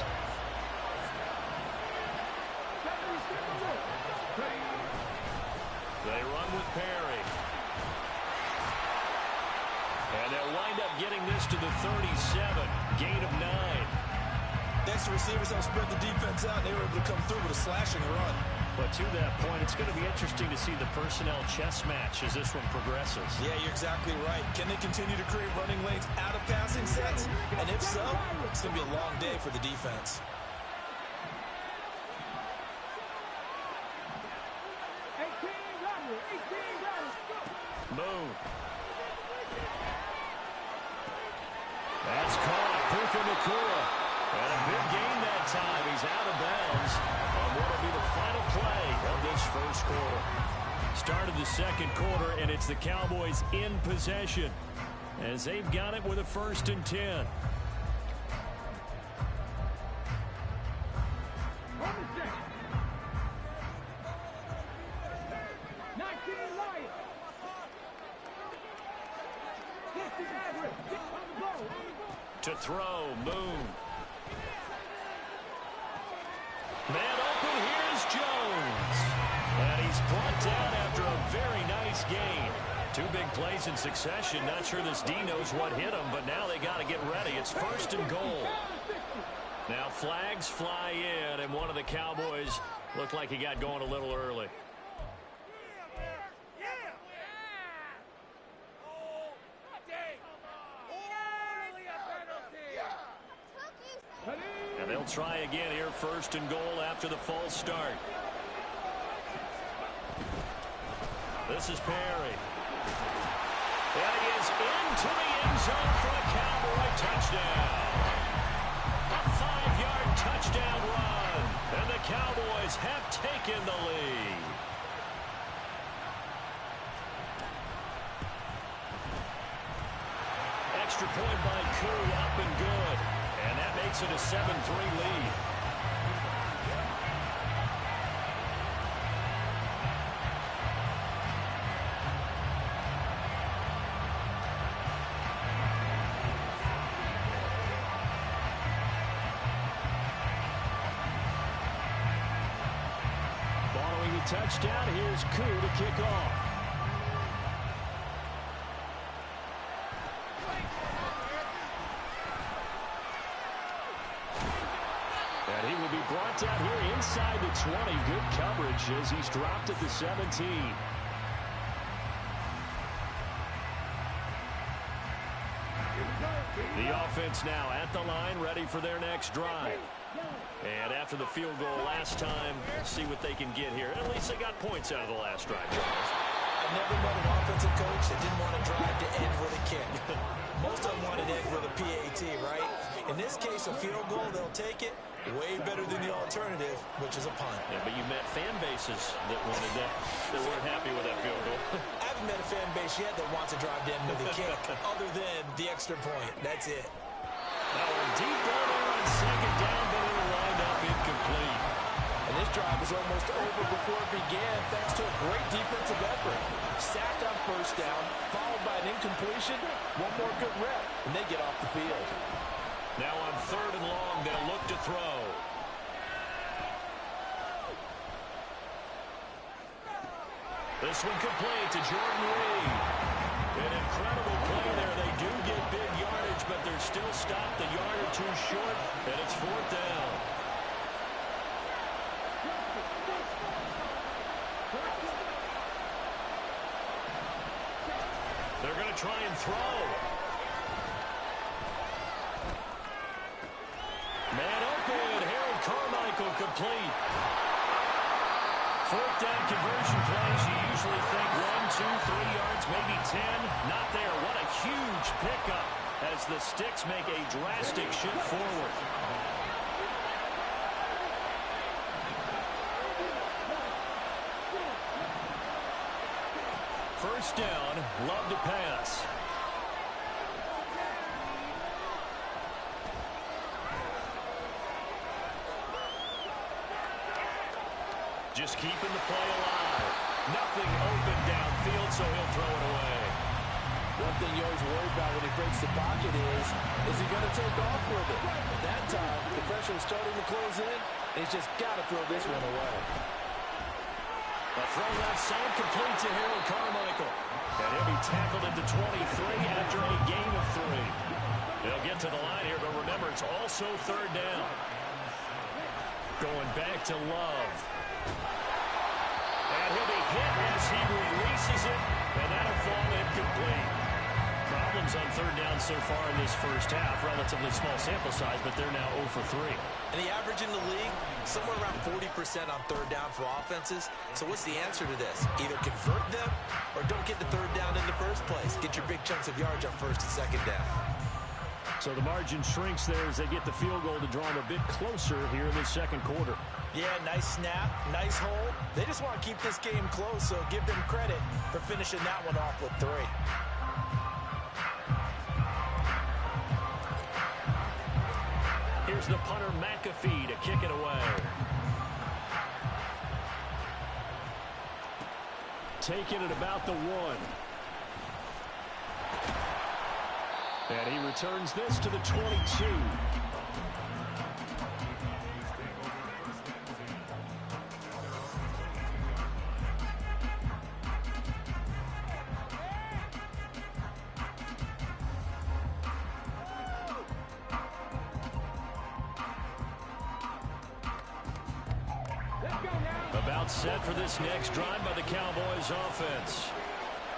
They run with Perry. And they'll wind up getting this to the 37. Gain of 9. Thanks to receivers help spread the defense out, and they were able to come through with a slashing run. But to that point, it's going to be interesting to see the personnel chess match as this one progresses. Yeah, you're exactly right. Can they continue to create running lanes out of passing sets? And if so, it's going to be a long day for the defense. Moon. That's caught. Puka Nacua. And a big gain that time. He's out of bounds on what will be the final play of this first quarter. Start of the second quarter, and it's the Cowboys in possession as they've got it with a 1st and 10. To throw, Moon. Man open, here's Jones. And he's brought down after a very nice gain. 2 big plays in succession. Not sure this D knows what hit him, but now they got to get ready. It's 1st and goal. Now flags fly in, and one of the Cowboys looked like he got going a little early. And they'll try again here, 1st and goal after the false start. This is Perry. And he is into the end zone for a Cowboy touchdown. A 5-yard touchdown run. And the Cowboys have taken the lead. Extra point by Koo, up and good. And that makes it a 7-3 lead. Following the touchdown, here's Koo to kick off. And he will be brought down here inside the 20. Good coverage as he's dropped at the 17. The offense now at the line, ready for their next drive. And after the field goal last time, see what they can get here. At least they got points out of the last drive, Charles. I've never met an offensive coach that didn't want to drive to end with a kick. Most of them wanted to end with a PAT, right? In this case, a field goal, they'll take it. Way better than the alternative, which is a punt. Yeah, but you met fan bases that wanted that, that weren't happy with that field goal. I haven't met a fan base yet that wants to drive to end with a kick, other than the extra point. That's it. Now a deep ball there on 2nd down, but it'll wind up incomplete. And this drive was almost over before it began, thanks to a great defensive effort. Sacked on 1st down, followed by an incompletion. One more good rep, and they get off the field. Now on 3rd and long, they'll look to throw. This one complete to Jordan Reed. An incredible play there. They do get big yardage, but they're still stopped a yard or 2 short, and it's 4th down. They're going to try and throw. Man open, Harold Carmichael complete. 4th down conversion plays, you usually think 1, 2, 3 yards, maybe 10. Not there. What a huge pickup as the Sticks make a drastic shift forward. First down, Love to pass. Just keeping the play alive. Nothing open downfield, so he'll throw it away. One thing you always worry about when he breaks the pocket is he going to take off with it? That time, the pressure was starting to close in. He's just got to throw this one away. A throw left side complete to Harold Carmichael. And he'll be tackled at the 23 after a gain of 3. They'll get to the line here, but remember, it's also third down. Going back to Love. And he'll be hit as he releases it, and that'll fall incomplete. Problems on third down so far in this first half. Relatively small sample size, but they're now 0 for 3. And the average in the league, somewhere around 40% on third down for offenses. So what's the answer to this? Either convert them or don't get the third down in the first place. Get your big chunks of yards on first and second down. So the margin shrinks there as they get the field goal to draw them a bit closer here in the second quarter. Yeah, nice snap, nice hold. They just want to keep this game close, so give them credit for finishing that one off with 3. Here's the punter, McAfee, to kick it away. Taking it about the 1. And he returns this to the 22. About set for this next drive by the Cowboys offense.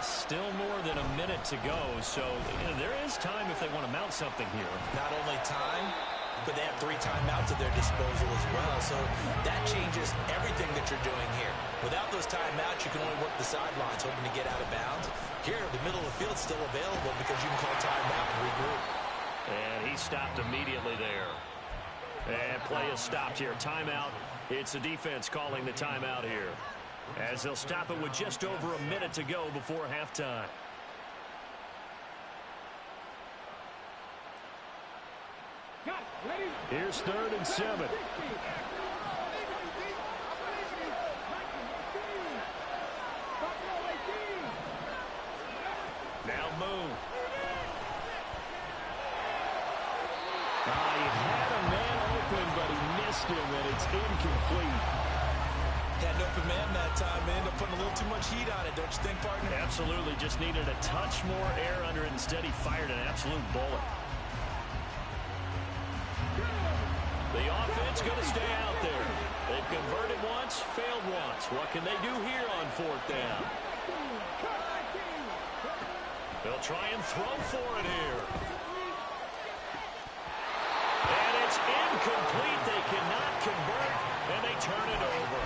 Still more than a minute to go, so there is time if they want to mount something here. Not only time, but they have 3 timeouts at their disposal as well, so that changes everything that you're doing here. Without those timeouts, you can only work the sidelines, hoping to get out of bounds. Here, the middle of the field's still available because you can call timeout and regroup. And he stopped immediately there. And play is stopped here. Timeout. It's the defense calling the timeout here, as they'll stop it with just over a minute to go before halftime. Here's 3rd and 7. Now Moon. He had a man open, but he missed him, and it's incomplete. Had an open man that time, man. Ended up putting a little too much heat on it, don't you think, partner? Absolutely. Just needed a touch more air under it. Instead, he fired an absolute bullet. The offense going to stay out there. They've converted once, failed once. What can they do here on 4th down? They'll try and throw for it here. And it's incomplete. They cannot convert, and they turn it over.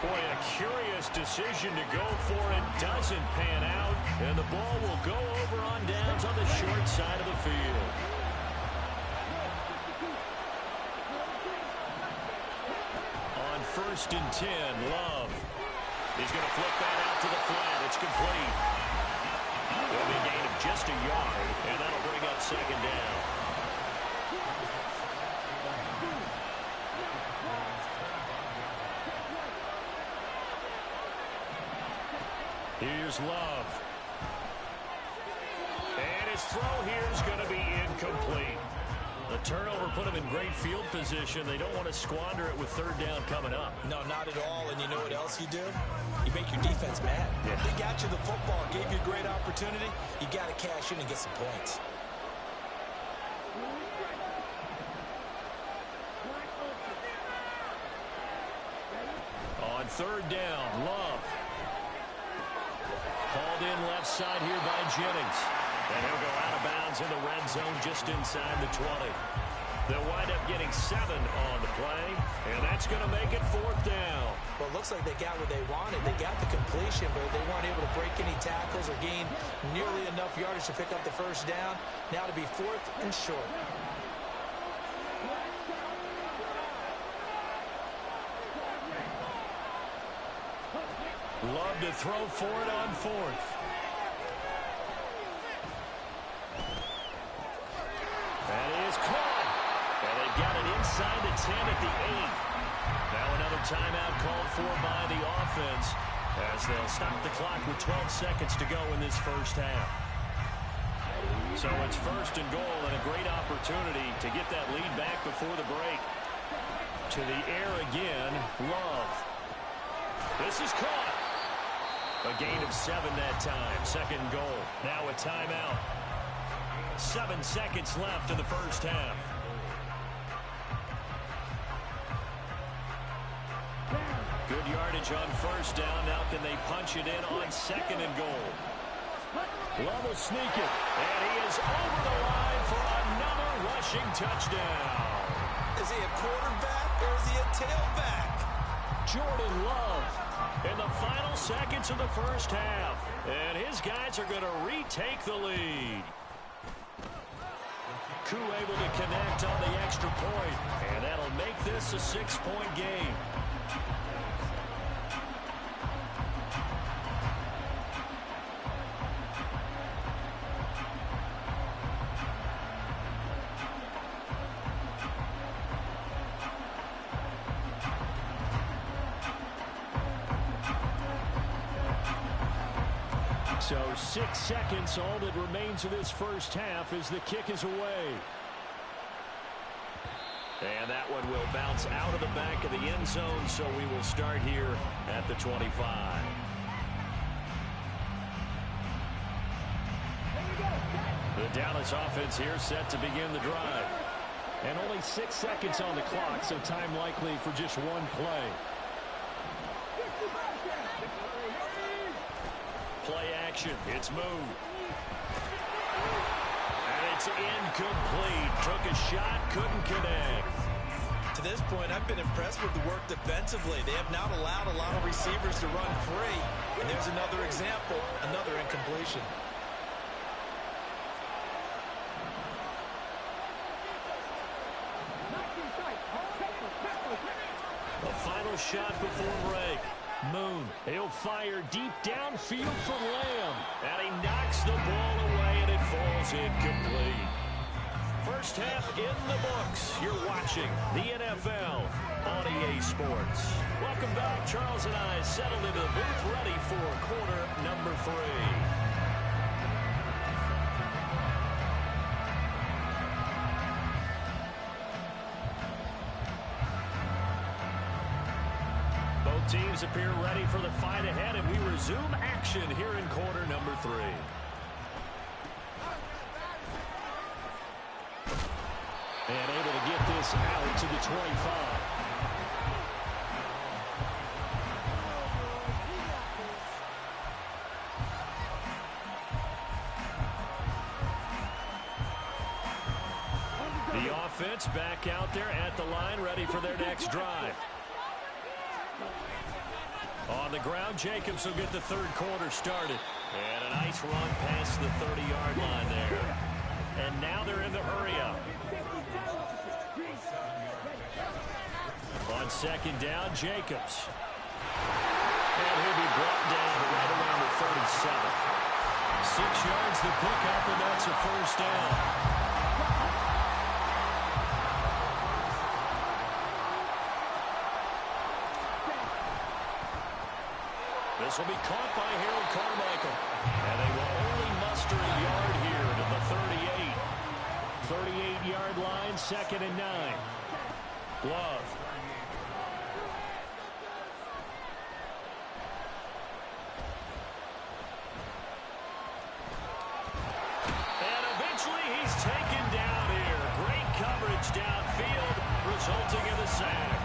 Boy, a curious decision to go for it. Doesn't pan out, and the ball will go over on downs on the short side of the field. On 1st and 10, Love. He's going to flip that out to the flat. It's complete. It'll be a gain of just a yard, and that'll bring up 2nd down. Here's Love. And his throw here is going to be incomplete. The turnover put him in great field position. They don't want to squander it with 3rd down coming up. No, not at all. And you know what else you do? You make your defense mad. Yeah. They got you the football, gave you a great opportunity. You got to cash in and get some points. On 3rd down, Love. Called in left side here by Jennings. And he'll go out of bounds in the red zone just inside the 20. They'll wind up getting 7 on the play, and that's going to make it 4th down. Well, it looks like they got what they wanted. They got the completion, but they weren't able to break any tackles or gain nearly enough yardage to pick up the 1st down. Now to be 4th and short. Love to throw for it on 4th. That is caught. And they've got it inside the 10 at the 8. Now another timeout called for by the offense, as they'll stop the clock with 12 seconds to go in this first half. So it's 1st and goal, and a great opportunity to get that lead back before the break. To the air again, Love. This is caught. A gain of 7 that time. 2nd goal. Now a timeout. 7 seconds left in the first half. Good yardage on first down. Now can they punch it in on 2nd and goal? Love will sneak it. And he is over the line for another rushing touchdown. Is he a quarterback or is he a tailback? Jordan Love in the final seconds of the first half. And his guys are going to retake the lead. Koo able to connect on the extra point. And that'll make this a 6-point game. So 6 seconds, all that remains of this first half as the kick is away. And that one will bounce out of the back of the end zone, so we will start here at the 25. The Dallas offense here set to begin the drive. And only 6 seconds on the clock, so time likely for just one play. Play action. It's moved. And it's incomplete. Took a shot, couldn't connect. To this point, I've been impressed with the work defensively. They have not allowed a lot of receivers to run free. And there's another example, another incompletion. A final shot before break. Moon, he'll fire deep downfield for Lamb. And he knocks the ball away, and it falls incomplete. First half in the books. You're watching the NFL on EA Sports. Welcome back. Charles and I settled into the booth, ready for quarter number 3. Teams appear ready for the fight ahead, and we resume action here in quarter number 3. And able to get this out to the 25. The offense back out there at the line, ready for their next drive. On the ground, Jacobs will get the third quarter started. And a nice run past the 30-yard line there. And now they're in the hurry-up. On second down, Jacobs. And he'll be brought down right around the 37. 6 yards the pickup, and that's a first down. This will be caught by Harold Carmichael. And they will only muster a yard here to the 38. 38-yard line, 2nd and 9. Love. And eventually he's taken down here. Great coverage downfield, resulting in the sack.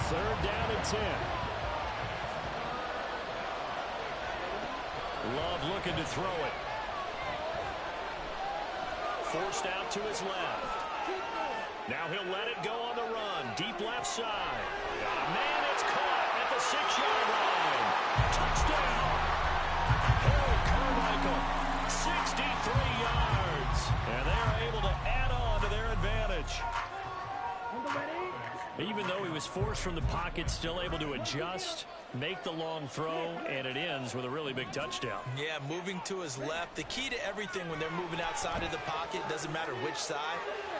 3rd down and 10. Love looking to throw it. Forced out to his left. Now he'll let it go on the run. Deep left side. Got a man, it's caught at the 6-yard line. Touchdown. Harold Carmichael, 63 yards. And they're able to add on to their advantage. Even though he was forced from the pocket, still able to adjust, make the long throw, and it ends with a really big touchdown. Yeah, moving to his left. The key to everything when they're moving outside of the pocket, doesn't matter which side,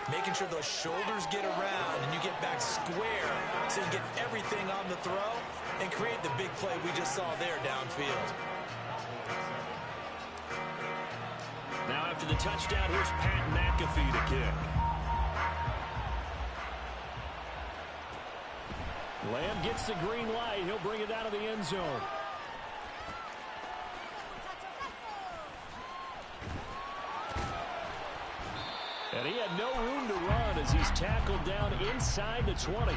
making sure those shoulders get around and you get back square so you get everything on the throw and create the big play we just saw there downfield. Now after the touchdown, here's Pat McAfee to kick. Lamb gets the green light. He'll bring it out of the end zone. And he had no room to run as he's tackled down inside the 20.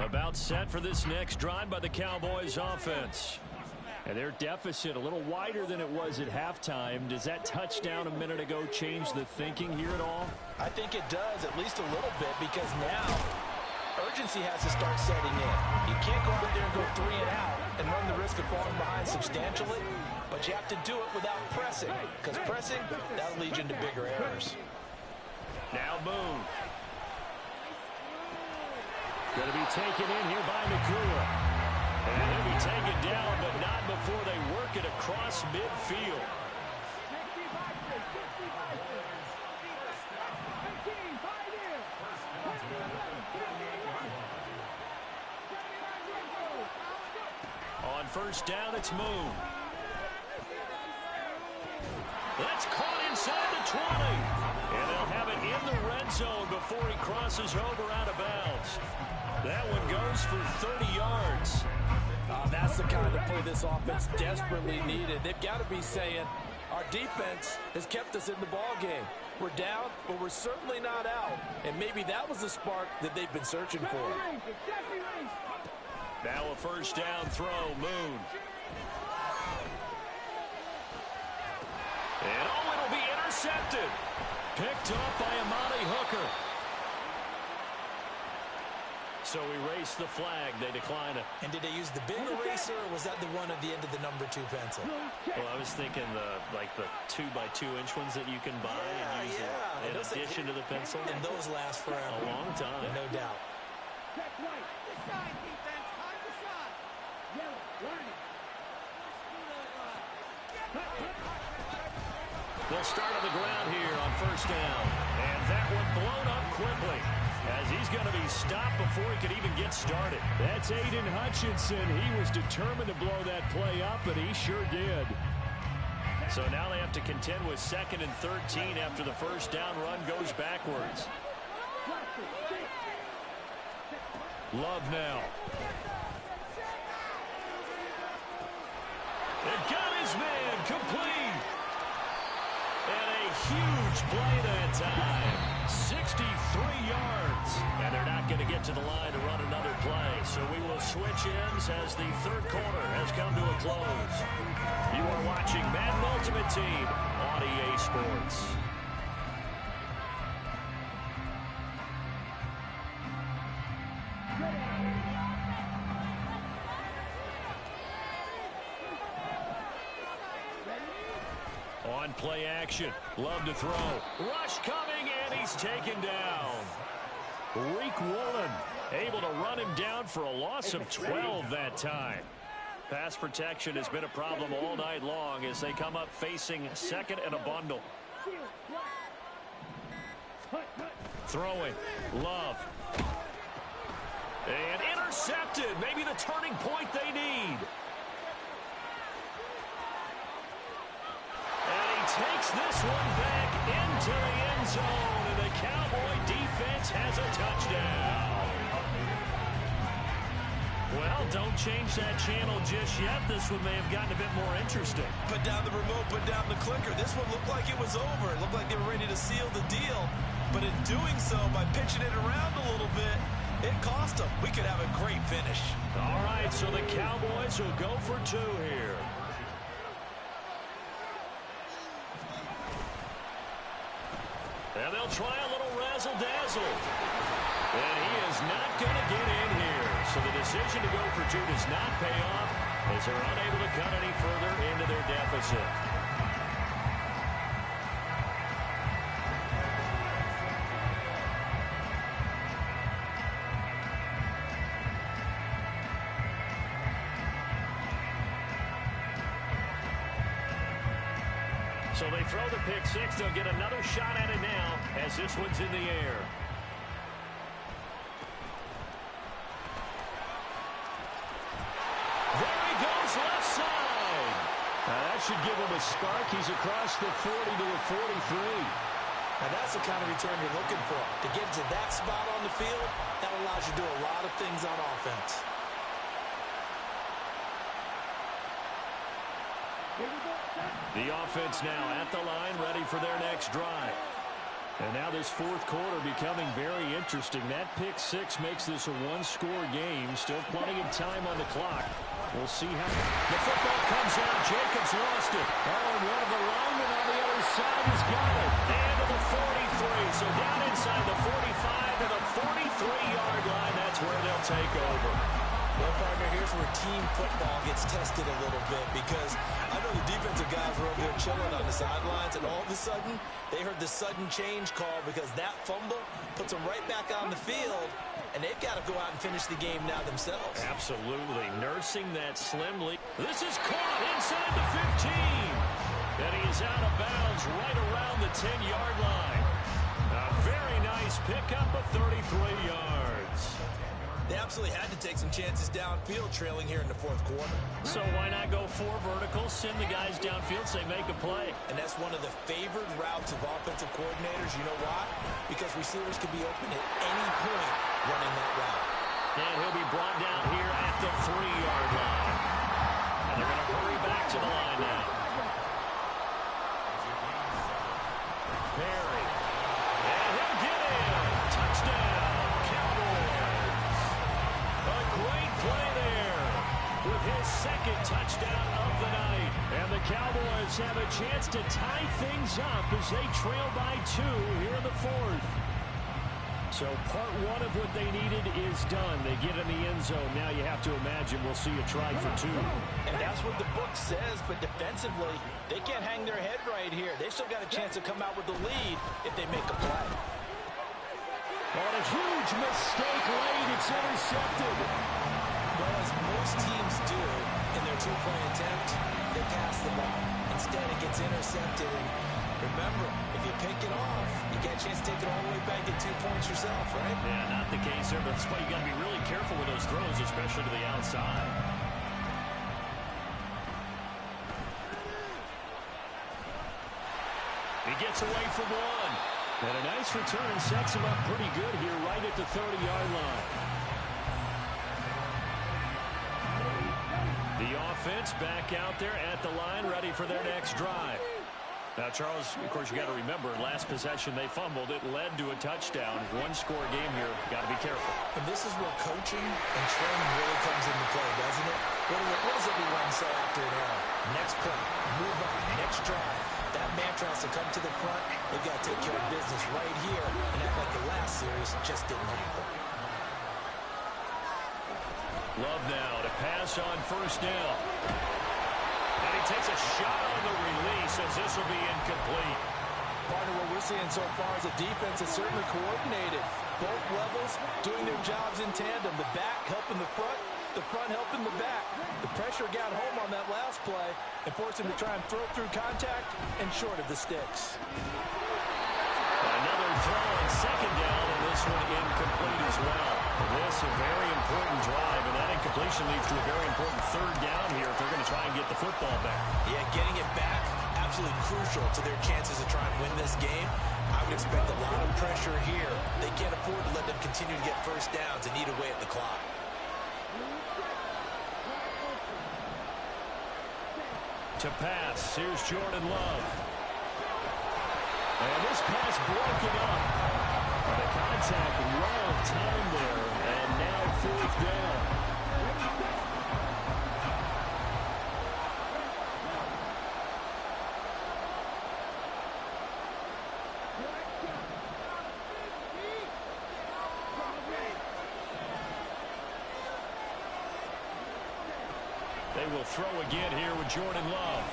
About set for this next drive by the Cowboys offense. And their deficit a little wider than it was at halftime. Does that touchdown a minute ago change the thinking here at all? I think it does, at least a little bit, because now urgency has to start setting in. You can't go out there and go 3 and out and run the risk of falling behind substantially, but you have to do it without pressing, because pressing, that'll lead you into bigger errors. Now Boone. Going to be taken in here by Nakua. And he'll be taken down, but not before they work it across midfield. On first down, it's Moon. That's caught inside the 20. And they'll have it in the red zone before he crosses over out of bounds. That one goes for 30 yards. That's the kind of play this offense desperately needed. They've got to be saying, our defense has kept us in the ball game. We're down, but we're certainly not out. And maybe that was the spark that they've been searching for. Now a first down throw, Moon. And it'll be intercepted. Picked up by Amani Hooker. So erase the flag. They decline it. And did they use the big eraser, or was that the one at the end of the number 2 pencil? Well, I was thinking the 2x2-inch ones that you can buy and use in addition to the pencil. And those last forever. A long time. No doubt. They'll start on the ground here on first down. And that one blown up quickly, as he's going to be stopped before he could even get started. That's Aiden Hutchinson. He was determined to blow that play up, and he sure did. So now they have to contend with 2nd and 13 after the first down run goes backwards. Love now. It got his man complete. And a huge play that time. 63 yards. And they're not going to get to the line to run another play. So we will switch ends as the third quarter has come to a close. You are watching Madden Ultimate Team on EA Sports. On play action. Love to throw. Rush coming, and he's taken down. Reek Woolen able to run him down for a loss of 12 that time. Pass protection has been a problem all night long as they come up facing 2nd and a bundle. Throwing. Love. And intercepted. Maybe the turning point they need. Takes this one back into the end zone, and the Cowboy defense has a touchdown. Well, don't change that channel just yet. This one may have gotten a bit more interesting. Put down the remote, put down the clicker. This one looked like it was over. It looked like they were ready to seal the deal. But in doing so, by pitching it around a little bit, it cost them. We could have a great finish. All right, so the Cowboys will go for 2 here. And they'll try a little razzle-dazzle. And he is not going to get in here. So the decision to go for 2 does not pay off as they're unable to cut any further into their deficit. So they throw the pick 6. They'll get another shot at it now as this one's in the air. There he goes, left side. Now that should give him a spark. He's across the 40 to the 43. Now that's the kind of return you're looking for. To get to that spot on the field, that allows you to do a lot of things on offense. The offense now at the line, ready for their next drive. And now this fourth quarter becoming very interesting. That pick six makes this a one-score game. Still plenty of time on the clock. We'll see how the football comes out. Jacobs lost it. Oh, and one of the linemen on the other side has got it. And to the 43. So down inside the 45 to the 43-yard line. That's where they'll take over. Well, partner, here's where team football gets tested a little bit because I know the defensive guys were over there chilling on the sidelines, and all of a sudden, they heard the sudden change call because that fumble puts them right back on the field, and they've got to go out and finish the game now themselves. Absolutely. Nursing that slim lead. This is caught inside the 15. And he is out of bounds right around the 10-yard line. A very nice pickup of 33 yards. They absolutely had to take some chances downfield trailing here in the fourth quarter. So why not go four verticals, send the guys downfield, say make a play. And that's one of the favored routes of offensive coordinators. You know why? Because receivers can be open at any point running that route. And he'll be brought down here at the 3-yard line. And they're going to hurry back to the line now. Perry. And he'll get in. Touchdown. Great play there with his second touchdown of the night. And the Cowboys have a chance to tie things up as they trail by 2 here in the fourth. So part one of what they needed is done. They get in the end zone. Now you have to imagine we'll see a try for 2. And that's what the book says, but defensively, they can't hang their head right here. They still got a chance to come out with the lead if they make a play. On a huge mistake late, it's intercepted. Well, as most teams do in their two-point attempt, they pass the ball. Instead, it gets intercepted. And remember, if you pick it off, you get a chance to take it all the way back at 2 points yourself, right? Yeah, not the case there, but that's why you got to be really careful with those throws, especially to the outside. He gets away from one. And a nice return sets him up pretty good here right at the 30-yard line. The offense back out there at the line, ready for their next drive. Now, Charles, of course, you got to remember, last possession they fumbled. It led to a touchdown. One-score game here. Got to be careful. And this is where coaching and training really comes into play, doesn't it? What does everyone say after an error? Next play, move on, next drive. That mantra has to come to the front. They've got to take care of business right here. And act like the last series just didn't happen. Love now to pass on first down. And he takes a shot on the release as this will be incomplete. Part of what we're seeing so far is a defense that's certainly coordinated. Both levels doing their jobs in tandem. The back helping the front helping the back. The pressure got home on that last play and forced him to try and throw through contact and short of the sticks. Another throw on second down, and this one incomplete as well. This a very important drive, and that incompletion leads to a very important third down here if they're going to try and get the football back. Yeah, getting it back, absolutely crucial to their chances to try and win this game. I would expect a lot of pressure here. They can't afford to let them continue to get first downs and eat away at the clock. To pass, here's Jordan Love. And this pass broken up. The contact well timed there, and now fourth down. They will throw again here with Jordan Love.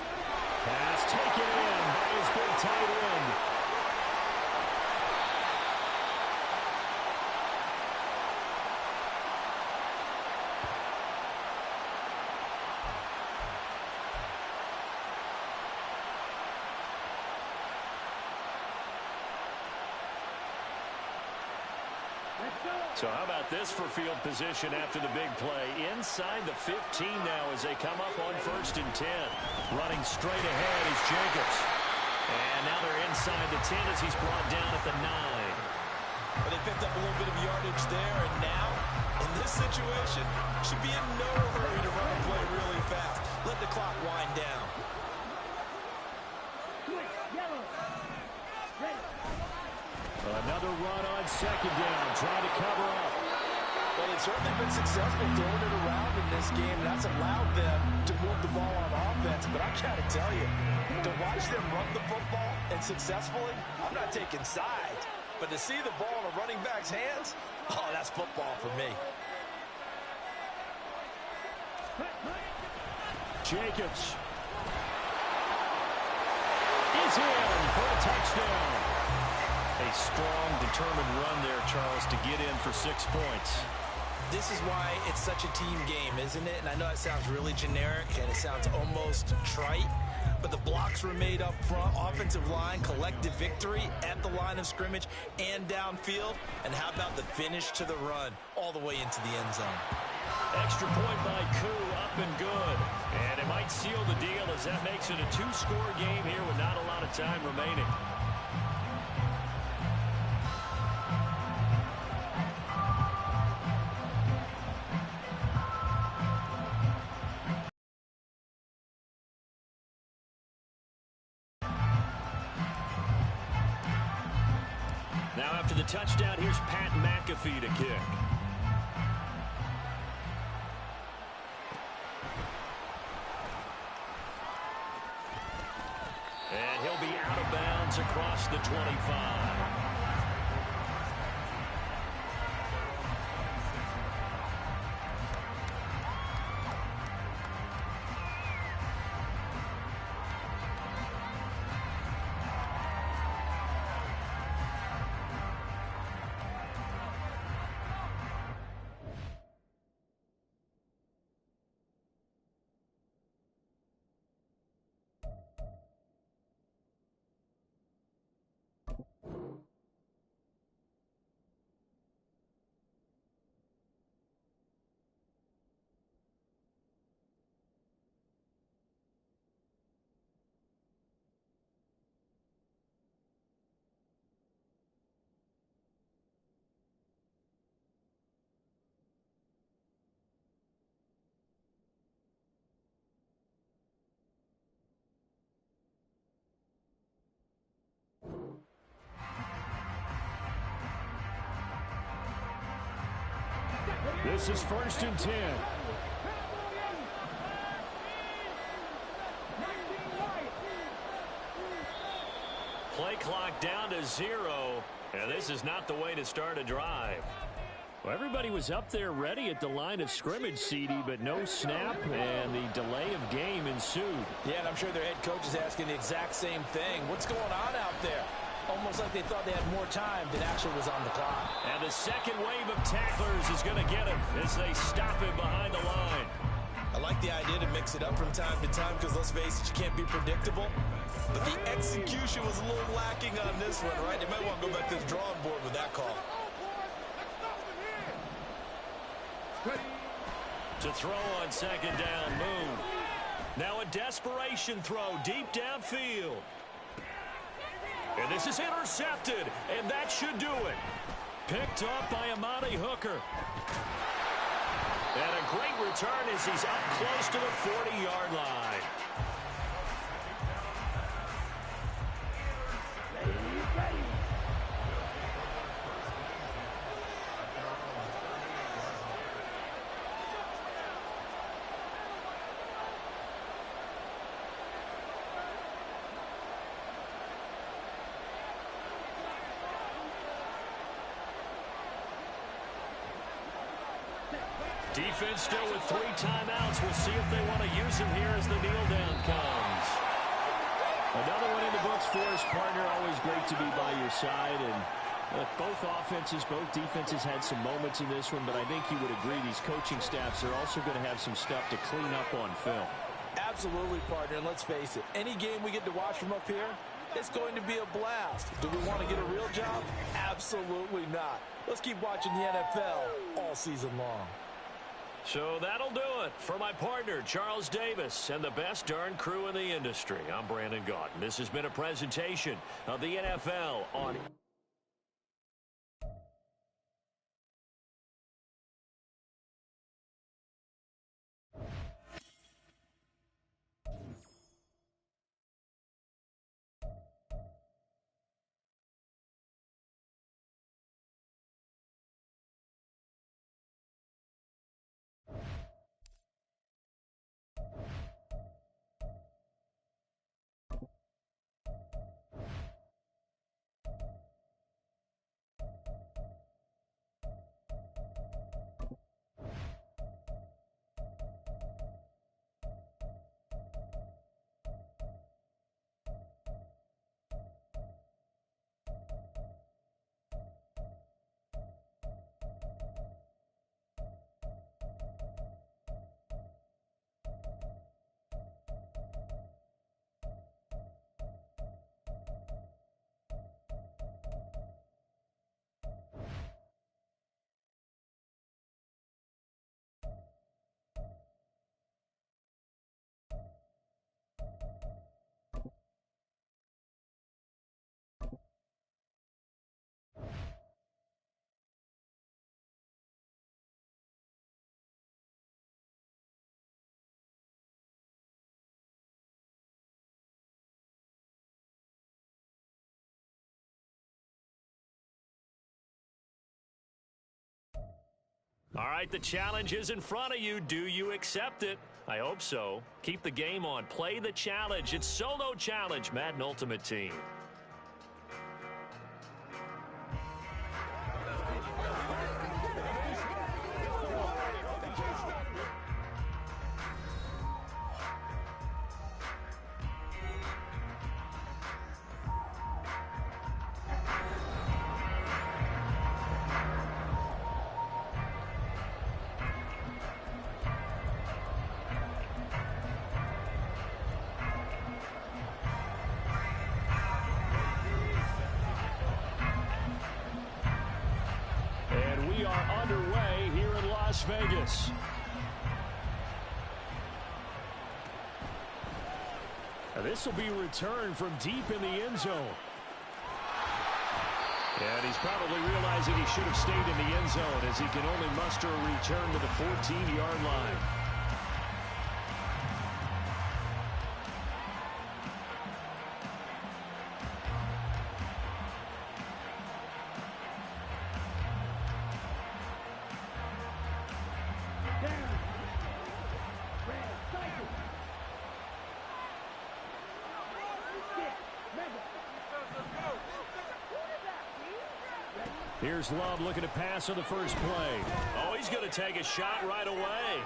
Pass taken in by his big tight end. So how about this for field position after the big play? Inside the 15 now as they come up on 1st and 10. Running straight ahead is Jacobs. And now together inside the 10 as he's brought down at the 9. Well, they picked up a little bit of yardage there, and now, in this situation, should be in no hurry to run a play really fast. Let the clock wind down. Another run on second down, trying to cover up. Well, they've certainly been successful throwing it around in this game, and that's allowed them to move the ball on offense. But I got to tell you, to watch them run the football and successfully, I'm not taking sides. But to see the ball in a running back's hands, oh, that's football for me. Jacobs is in for a touchdown. A strong, determined run there, Charles, to get in for 6 points. This is why it's such a team game, isn't it? And I know it sounds really generic and it sounds almost trite, but the blocks were made up front, offensive line, collective victory at the line of scrimmage and downfield. And how about the finish to the run all the way into the end zone? Extra point by Koo, up and good. And it might seal the deal as that makes it a 2-score game here with not a lot of time remaining. Now after the touchdown, here's Pat McAfee to kick. And he'll be out of bounds across the 25. This is 1st and 10. Play clock down to 0, and this is not the way to start a drive. Well, everybody was up there ready at the line of scrimmage, CD, but no snap, and the delay of game ensued. Yeah, and I'm sure their head coach is asking the exact same thing. What's going on out there? Almost like they thought they had more time than actually was on the clock. And the second wave of tacklers is going to get him as they stop him behind the line. I like the idea to mix it up from time to time because, let's face it, you can't be predictable. But the execution was a little lacking on this one, right? They might want to go back to the drawing board with that call. To throw on second down, Moon. Now a desperation throw deep downfield. And this is intercepted, and that should do it. Picked up by Amani Hooker. And a great return as he's up close to the 40-yard line. Defense still with 3 timeouts. We'll see if they want to use him here as the kneel down comes. Another one in the books for his partner. Always great to be by your side. And both offenses, both defenses had some moments in this one, but I think you would agree these coaching staffs are also going to have some stuff to clean up on film. Absolutely, partner. And let's face it, any game we get to watch from up here, it's going to be a blast. Do we want to get a real job? Absolutely not. Let's keep watching the NFL all season long. So that'll do it for my partner, Charles Davis, and the best darn crew in the industry. I'm Brandon Gaudin. This has been a presentation of the NFL on... All right, the challenge is in front of you. Do you accept it? I hope so. Keep the game on. Play the challenge. It's Solo Challenge, Madden Ultimate Team. We are underway here in Las Vegas. This will be returned from deep in the end zone. And he's probably realizing he should have stayed in the end zone as he can only muster a return to the 14-yard line. Here's Love looking to pass on the first play. Oh, he's going to take a shot right away.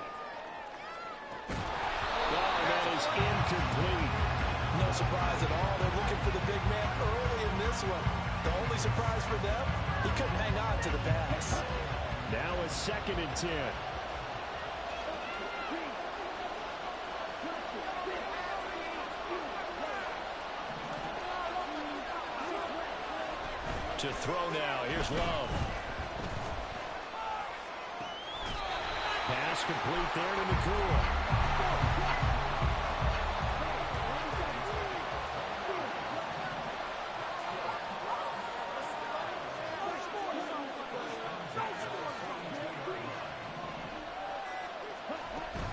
Oh, that is incomplete. No surprise at all. They're looking for the big man early in this one. The only surprise for them, he couldn't hang on to the pass. Now a 2nd and 10. To throw now. Here's Love. Pass complete there to McCool.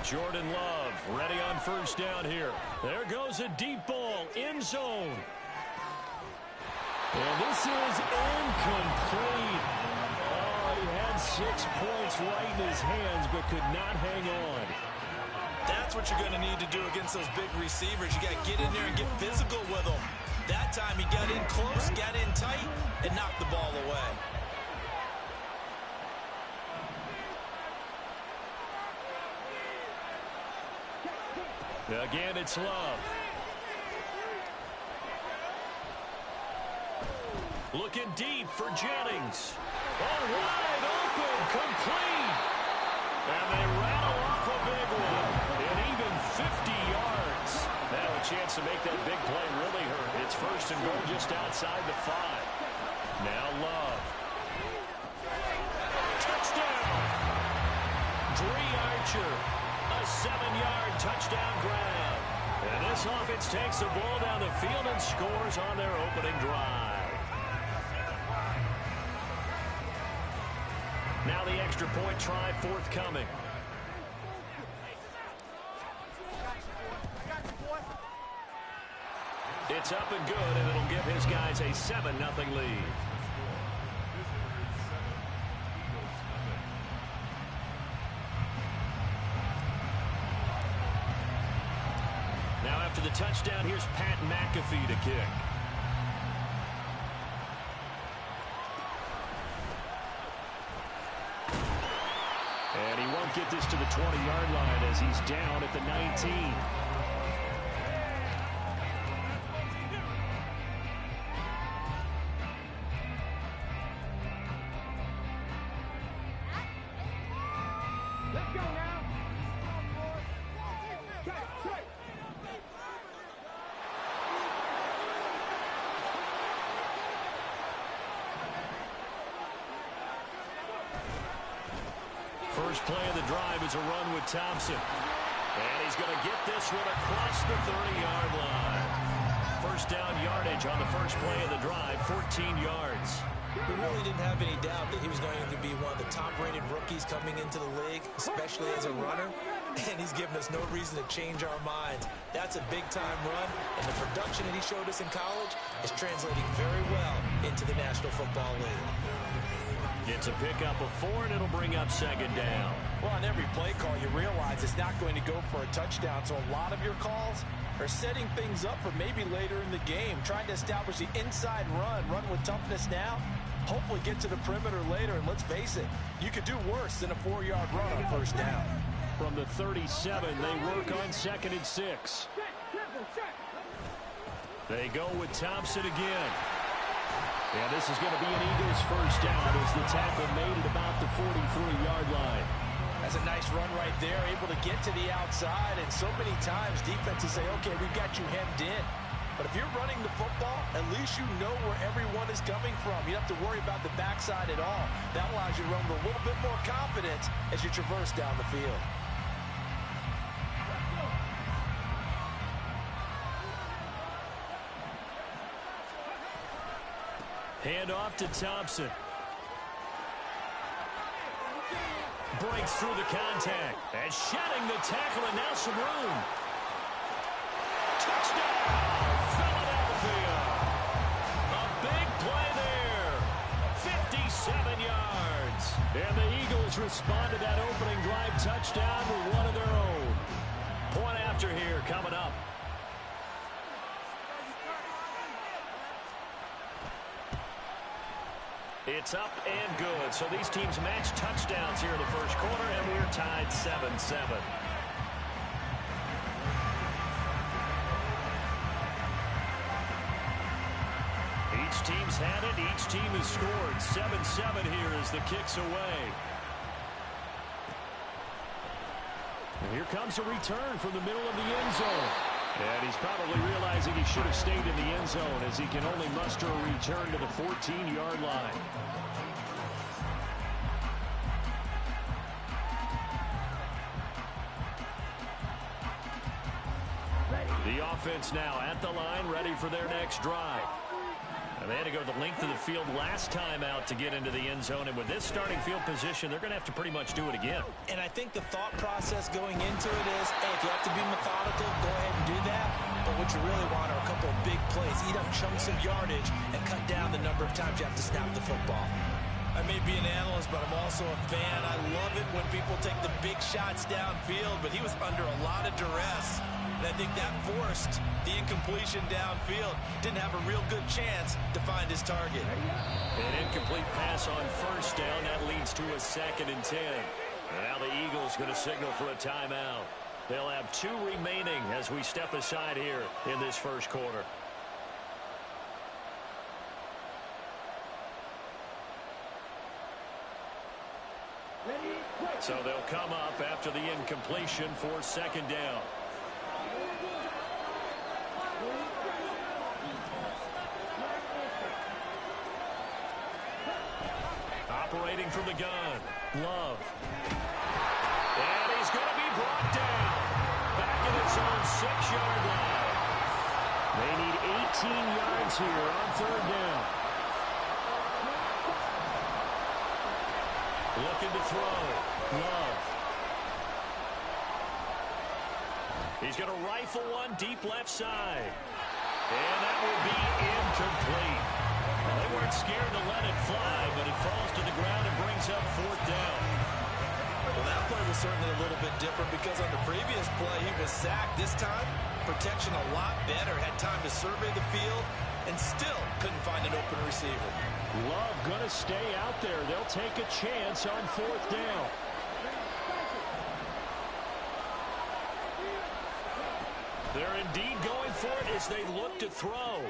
Jordan Love ready on first down here. There goes a deep ball. End zone. And this is incomplete. Oh, he had 6 points right in his hands, but could not hang on. That's what you're going to need to do against those big receivers. You got to get in there and get physical with them. That time he got in close, got in tight, and knocked the ball away. Again, it's Love. Looking deep for Jennings. Oh, wide open, complete. And they rattle off a big one. And even 50 yards. Now a chance to make that big play really hurt. It's first and goal just outside the 5. Now Love. Touchdown. Dre Archer, a 7-yard touchdown grab. And this offense takes the ball down the field and scores on their opening drive. Now the extra point try forthcoming. It's up and good, and it'll give his guys a 7-0 lead. Now after the touchdown, here's Pat McAfee to kick. And he won't get this to the 20-yard line as he's down at the 19. First play of the drive is a run with Thompson. And he's going to get this one across the 30-yard line. First down yardage on the first play of the drive, 14 yards. We really didn't have any doubt that he was going to be one of the top-rated rookies coming into the league, especially as a runner. And he's given us no reason to change our minds. That's a big-time run, and the production that he showed us in college is translating very well into the National Football League. It's a pickup of 4, and it'll bring up second down. Well, on every play call, you realize it's not going to go for a touchdown, so a lot of your calls are setting things up for maybe later in the game, trying to establish the inside run with toughness now, hopefully get to the perimeter later, and let's face it, you could do worse than a 4-yard run on first down. From the 37, they work on 2nd and 6. They go with Thompson again. And this is going to be an Eagles first down as the tackle made at about the 43-yard line. That's a nice run right there, able to get to the outside. And so many times defenses say, okay, we've got you hemmed in. But if you're running the football, at least you know where everyone is coming from. You don't have to worry about the backside at all. That allows you to run with a little bit more confidence as you traverse down the field. Hand off to Thompson. Breaks through the contact. And shedding the tackle, and now some room. Touchdown, Philadelphia. A big play there. 57 yards. And the Eagles respond to that opening drive touchdown with one of their own. Point after here coming up. It's up and good. So these teams match touchdowns here in the first quarter, and we're tied 7-7. Each team's had it. Each team has scored. 7-7 here as the kick's away. And here comes a return from the middle of the end zone. And he's probably realizing he should have stayed in the end zone as he can only muster a return to the 14-yard line. The offense now at the line, ready for their next drive. And they had to go the length of the field last time out to get into the end zone. And with this starting field position, they're going to have to pretty much do it again. And I think the thought process going into it is, hey, if you have to be methodical, go ahead and do that. But what you really want are a couple of big plays. Eat up chunks of yardage and cut down the number of times you have to snap the football. I may be an analyst, but I'm also a fan. I love it when people take the big shots downfield, but he was under a lot of duress. And I think that forced the incompletion downfield. Didn't have a real good chance to find his target. An incomplete pass on first down. That leads to a 2nd and 10. And now the Eagles going to signal for a timeout. They'll have 2 remaining as we step aside here in this first quarter. So they'll come up after the incompletion for 2nd down. Operating from the gun, Love. And he's going to be brought down. Back in its own 6-yard line. They need 18 yards here on third down. Looking to throw. Love. He's going to rifle one deep left side. And that will be incomplete. Well, they weren't scared to let it fly, but it falls to the ground and brings up fourth down. Well, that play was certainly a little bit different because on the previous play, he was sacked. This time, protection a lot better. Had time to survey the field and still couldn't find an open receiver. Love going to stay out there. They'll take a chance on fourth down. They're indeed going for it as they look to throw.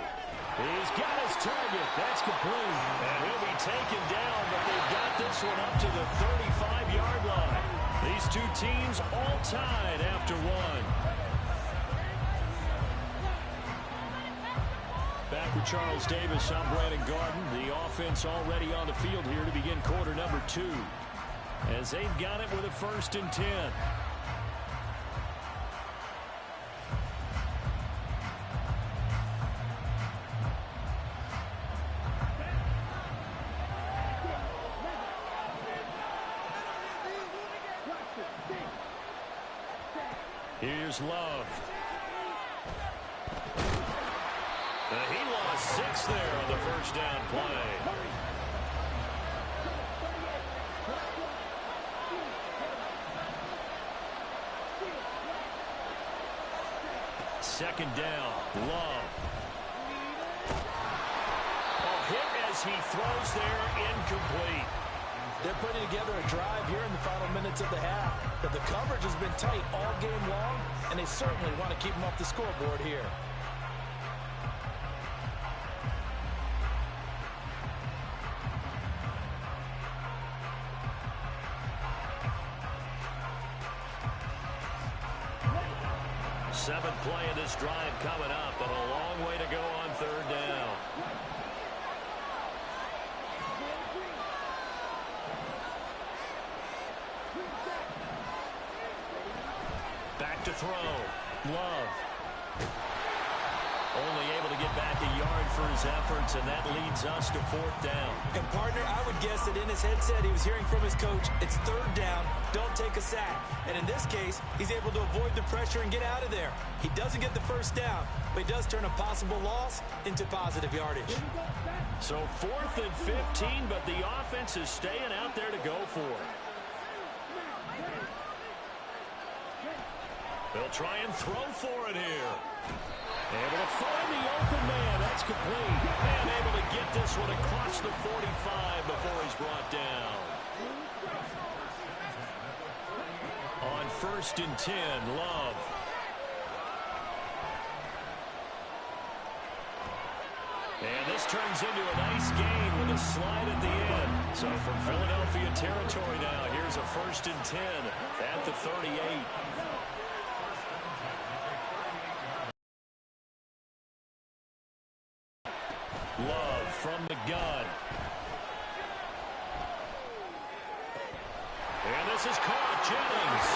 He's got his target. That's complete. And he'll be taken down, but they've got this one up to the 35-yard line. These two teams all tied after one. Back with Charles Davis, I'm Brandon Garden. The offense already on the field here to begin quarter number 2. As they've got it with a 1st and 10. Here's Love. He lost 6 there on the first down play. Second down, Love. Hit as he throws there, incomplete. They're putting together a drive here in the final minutes of the half. But the coverage has been tight all game long, and they certainly want to keep them off the scoreboard here. Seventh play of this drive coming up, but a long way to go on third down. Back to throw. Love. Only able to get back a yard for his efforts, and that leads us to fourth down. And, partner, I would guess that in his headset he was hearing from his coach, it's third down, don't take a sack. And in this case, he's able to avoid the pressure and get out of there. He doesn't get the first down, but he does turn a possible loss into positive yardage. So 4th and 15, but the offense is staying out there to go for it. They'll try and throw for it here. Able to find the open man. That's complete. And able to get this one across the 45 before he's brought down. On 1st and 10, Love. And this turns into a nice gain with a slide at the end. So from Philadelphia territory now, here's a 1st and 10 at the 38. Love from the gun. And this is caught. Jennings.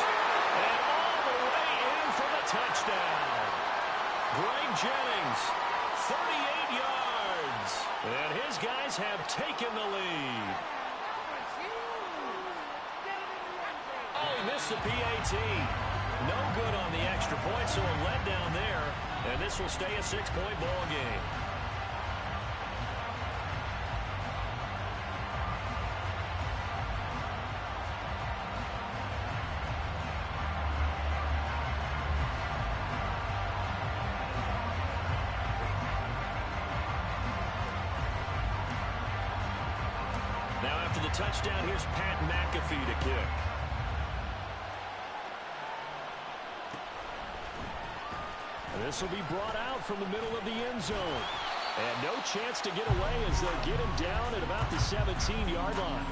And all the way in for the touchdown. Greg Jennings, 38 yards. And his guys have taken the lead. Oh, he missed the PAT. No good on the extra point, so a letdown there. And this will stay a 6-point ball game. Touchdown, here's Pat McAfee to kick. This will be brought out from the middle of the end zone. And no chance to get away as they'll get him down at about the 17-yard line.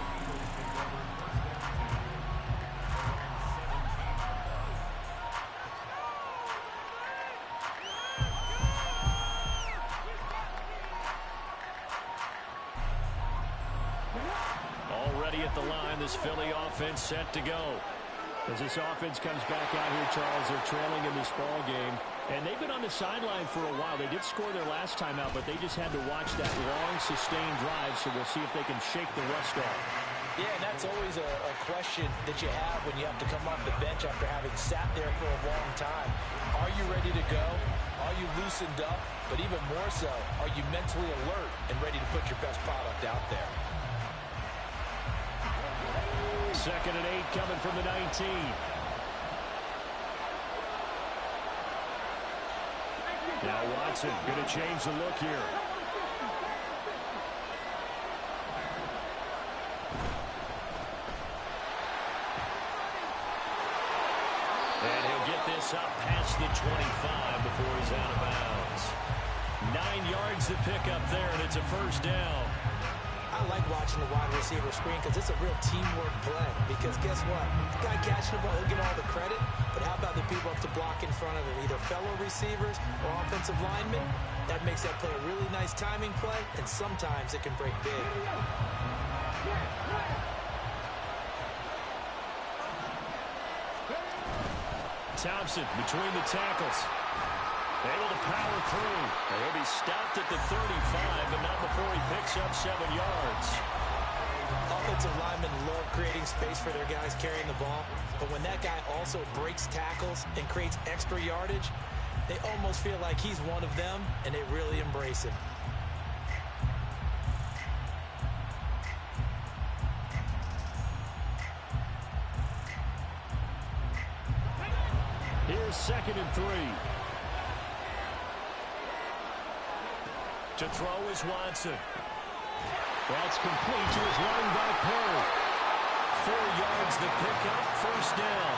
Already at the line, this Philly offense set to go. As this offense comes back out here, Charles, they're trailing in this ball game. And they've been on the sideline for a while. They did score their last time out, but they just had to watch that long, sustained drive, so we'll see if they can shake the rust off. Yeah, and that's always a question that you have when you have to come off the bench after having sat there for a long time. Are you ready to go? Are you loosened up? But even more so, are you mentally alert and ready to put your best product out there? 2nd and 8 coming from the 19. Now Watson going to change the look here. And he'll get this up past the 25 before he's out of bounds. 9 yards to pick up there, and it's a first down. I like watching the wide receiver screen because it's a real teamwork play. Because guess what? The guy catching the ball, he'll get all the credit. But how about the people up to block in front of him, either fellow receivers or offensive linemen? That makes that play a really nice timing play, and sometimes it can break big. Thompson between the tackles. Able to power through. And he'll be stopped at the 35, but not before he picks up 7 yards. Offensive linemen love creating space for their guys carrying the ball. But when that guy also breaks tackles and creates extra yardage, they almost feel like he's one of them, and they really embrace him. Here's 2nd and 3. To throw is Watson. That's complete to his running back, Perry. 4 yards the pickup, first down.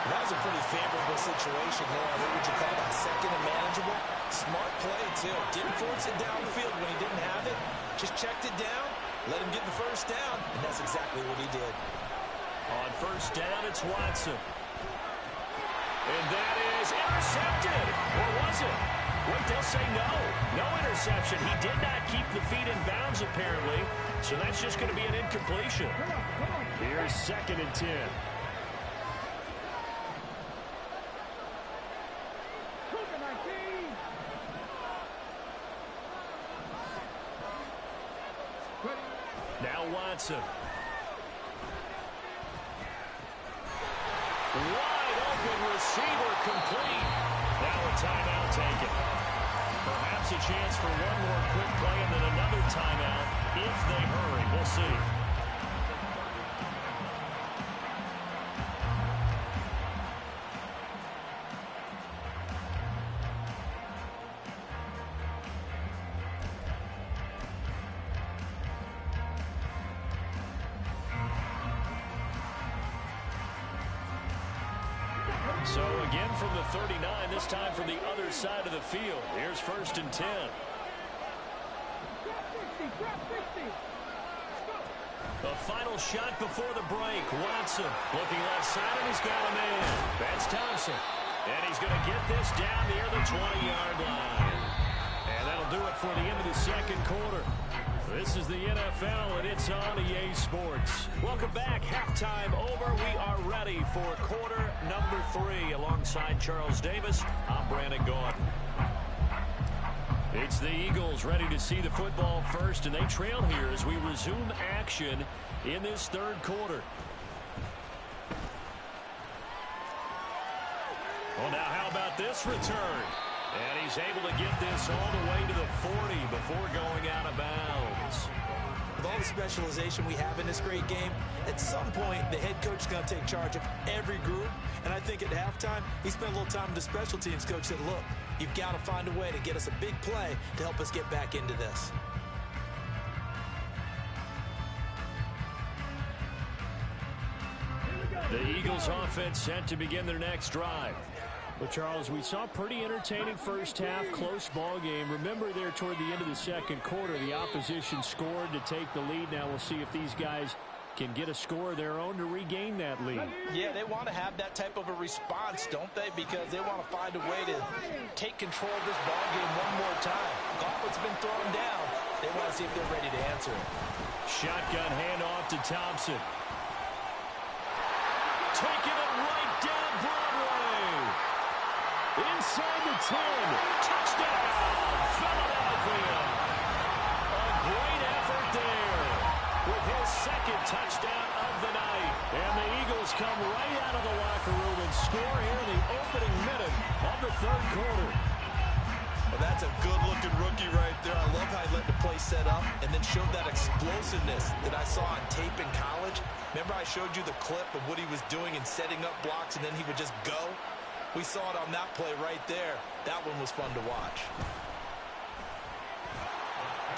That was a pretty favorable situation there. What would you call that? 2nd and manageable? Smart play, too. Didn't force it downfield when he didn't have it. Just checked it down, let him get the first down, and that's exactly what he did. On first down, it's Watson. And that is intercepted. Or was it? Wait, they'll say no. No interception. He did not keep the feet in bounds, apparently. So that's just going to be an incompletion. Here's 2nd and 10. Now Watson. Wide open receiver complete. Now a timeout taken. Perhaps a chance for one more quick play and then another timeout if they hurry. We'll see. So again from the 39, this time from the other side of the field. Here's 1st and 10. A final shot before the break. Watson looking left side, and he's got a man. That's Thompson. And he's going to get this down near the 20-yard line. And that'll do it for the end of the 2nd quarter. This is the NFL, and it's on EA Sports. Welcome back. Halftime over. We are ready for quarter number 3. Alongside Charles Davis, I'm Brandon Gaughan. It's the Eagles ready to see the football first, and they trail here as we resume action in this 3rd quarter. Well, now how about this return? And he's able to get this all the way to the 40 before going out of bounds. With all the specialization we have in this great game, at some point the head coach is going to take charge of every group. And I think at halftime, he spent a little time with the special teams coach said, look, you've got to find a way to get us a big play to help us get back into this. The Eagles offense set to begin their next drive. Well, Charles, we saw a pretty entertaining first half, close ball game. Remember there toward the end of the 2nd quarter, the opposition scored to take the lead. Now we'll see if these guys can get a score of their own to regain that lead. Yeah, they want to have that type of a response, don't they? Because they want to find a way to take control of this ball game one more time. Gauntlet's been thrown down. They want to see if they're ready to answer it. Shotgun handoff to Thompson. Taking it right down Broadway. Inside the 10. Touchdown, Philadelphia. A great effort there with his second touchdown of the night. And the Eagles come right out of the locker room and score here in the opening minute of the third quarter. Well, that's a good-looking rookie right there. I love how he let the play set up and then showed that explosiveness that I saw on tape in college. Remember I showed you the clip of what he was doing and setting up blocks, and then he would just go? We saw it on that play right there. That one was fun to watch.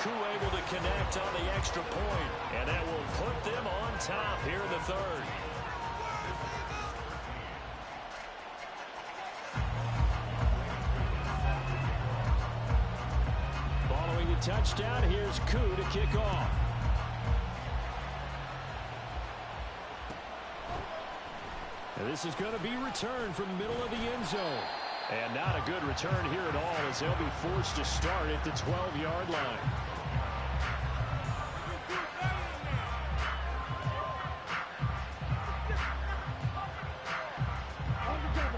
Koo able to connect on the extra point, and that will put them on top here in the third. Following the touchdown, here's Koo to kick off. And this is going to be returned from the middle of the end zone. And not a good return here at all, as they'll be forced to start at the 12-yard line.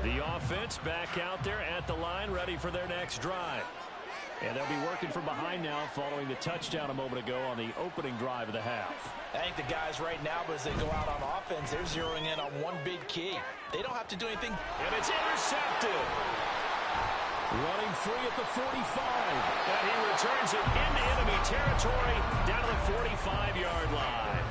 The offense back out there at the line, ready for their next drive. And they'll be working from behind now following the touchdown a moment ago on the opening drive of the half. I think the guys right now, but as they go out on offense, they're zeroing in on one big key. They don't have to do anything. And it's intercepted. Running free at the 45. And he returns it into enemy territory down to the 45-yard line.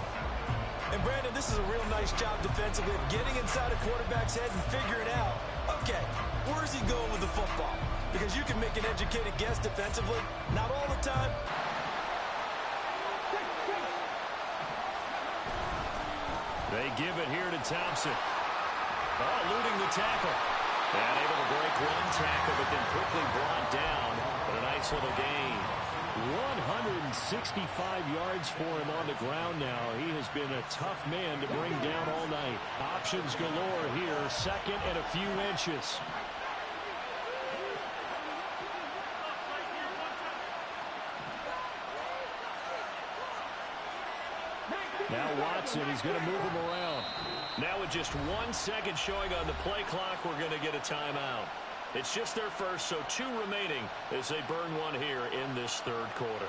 And Brandon, this is a real nice job defensively of getting inside a quarterback's head and figuring out, okay, where's he going with the football? Because you can make an educated guess defensively. Not all the time. They give it here to Thompson. Eluding the tackle. And able to break one tackle, but then quickly brought down. But a nice little gain. 165 yards for him on the ground now. He has been a tough man to bring down all night. Options galore here. Second and a few inches. Now Watson, he's going to move him around. Now with just 1 second showing on the play clock, we're going to get a timeout. It's just their first, so 2 remaining as they burn one here in this third quarter.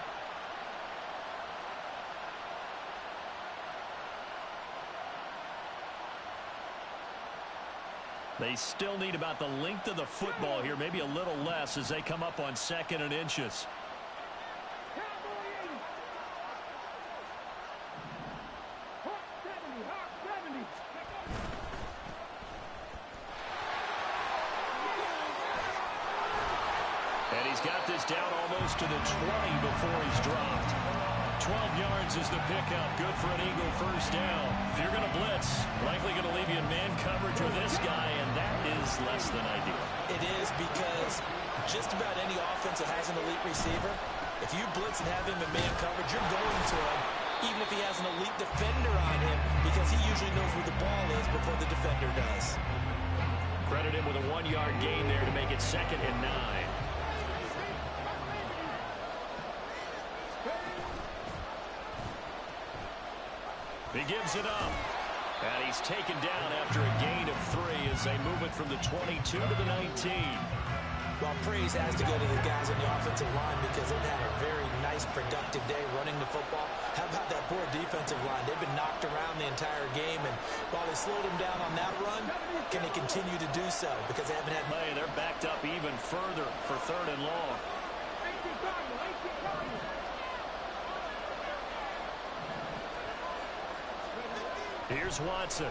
They still need about the length of the football here, maybe a little less as they come up on 2nd and inches. And he's got this down almost to the 20 before he's dropped. 12 yards is the pickup. Good for an Eagle first down. If you're going to blitz, likely going to leave you in man coverage with this guy, and that is less than ideal. It is, because just about any offense that has an elite receiver, if you blitz and have him in man coverage, you're going to him, even if he has an elite defender on him, because he usually knows where the ball is before the defender does. Credit him with a 1-yard gain there to make it 2nd and 9. He gives it up. And he's taken down after a gain of 3 as they move it from the 22 to the 19. Well, praise has to go to the guys on the offensive line because they've had a very nice, productive day running the football. How about that poor defensive line? They've been knocked around the entire game, and while they slowed them down on that run, can they continue to do so? Because they haven't had... They're backed up even further for 3rd and long. Here's Watson.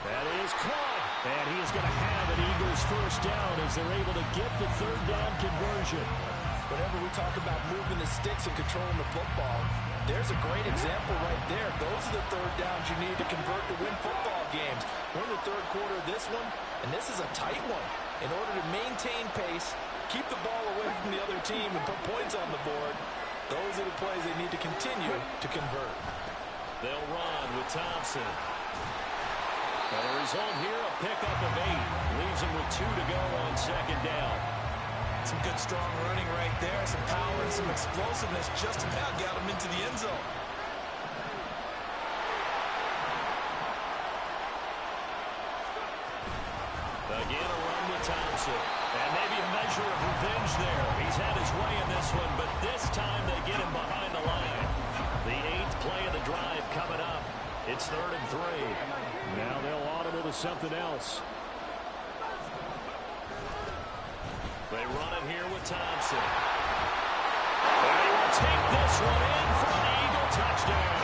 That is caught. And he is going to have an Eagles first down as they're able to get the 3rd down conversion. Whenever we talk about moving the sticks and controlling the football, there's a great example right there. Those are the 3rd downs you need to convert to win football games. We're in the 3rd quarter of this one, and this is a tight one. In order to maintain pace, keep the ball away from the other team, and put points on the board, those are the plays they need to continue to convert. They'll run with Thompson. And the result here, a pickup of 8. Leaves him with 2 to go on 2nd down. Some good, strong running right there. Some power and some explosiveness just about got him into the end zone. there. He's had his way in this one, but this time they get him behind the line. The 8th play of the drive coming up. It's 3rd and 3. Now they'll audible to something else. They run it here with Thompson. And he will take this one in for an Eagle touchdown.